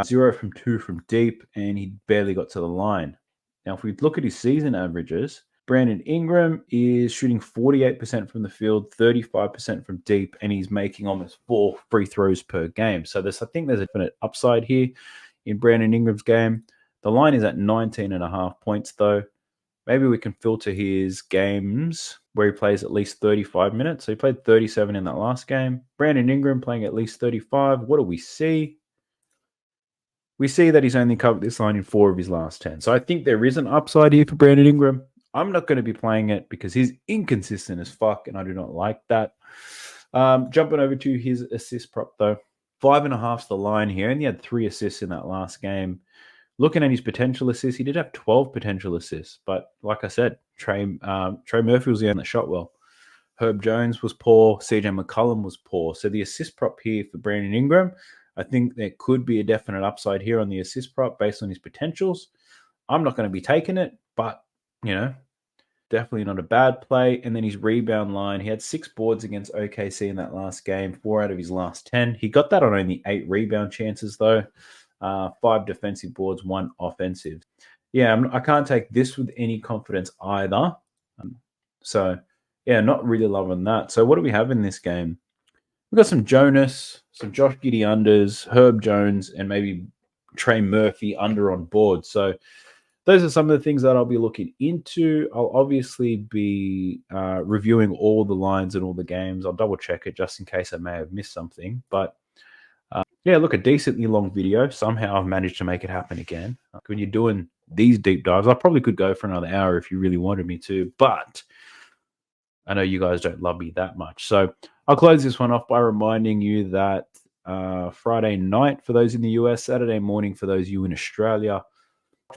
0 from 2 from deep, and he barely got to the line. Now, if we look at his season averages, Brandon Ingram is shooting 48% from the field, 35% from deep, and he's making almost 4 free throws per game. So I think there's a definite upside here in Brandon Ingram's game. The line is at 19.5 points, though. Maybe we can filter his games where he plays at least 35 minutes. So he played 37 in that last game. Brandon Ingram playing at least 35. What do we see? We see that he's only covered this line in 4 of his last 10. So I think there is an upside here for Brandon Ingram. I'm not going to be playing it because he's inconsistent as fuck, and I do not like that. Jumping over to his assist prop, though. 5.5's the line here. He only had 3 assists in that last game. looking at his potential assists, he did have 12 potential assists. But like I said, Trey Murphy was the one that shot well. Herb Jones was poor. CJ McCollum was poor. So the assist prop here for Brandon Ingram, I think there could be a definite upside here on the assist prop based on his potentials. I'm not going to be taking it, but, definitely not a bad play. And then his rebound line, he had 6 boards against OKC in that last game, 4 out of his last 10. He got that on only 8 rebound chances, though. 5 defensive boards, 1 offensive. Yeah, I can't take this with any confidence either. Not really loving that. So what do we have in this game? We've got some Jonas, some Josh Giddey unders, Herb Jones, and maybe Trey Murphy under on board. So those are some of the things that I'll be looking into. I'll obviously be reviewing all the lines and all the games. I'll double check it just in case I may have missed something. But a decently long video. Somehow I've managed to make it happen again. When you're doing these deep dives, I probably could go for another hour if you really wanted me to, but I know you guys don't love me that much. So I'll close this one off by reminding you that Friday night for those in the US, Saturday morning for those of you in Australia,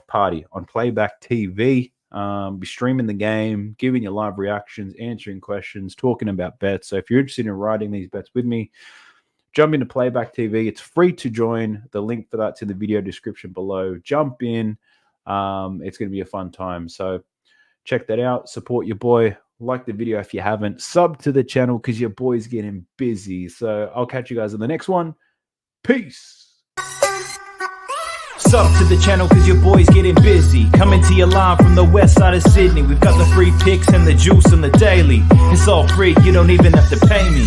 party on Playback TV. Be streaming the game, giving you live reactions, answering questions, talking about bets. So if you're interested in writing these bets with me, jump into Playback TV. It's free to join. The link for that's in the video description below. Jump in. It's going to be a fun time. So check that out. Support your boy. Like the video if you haven't. Sub to the channel because your boy's getting busy. So I'll catch you guys in the next one. Peace. Sub to the channel because your boy's getting busy. Coming to you live from the west side of Sydney. We've got the free picks and the juice on the daily. It's all free, you don't even have to pay me.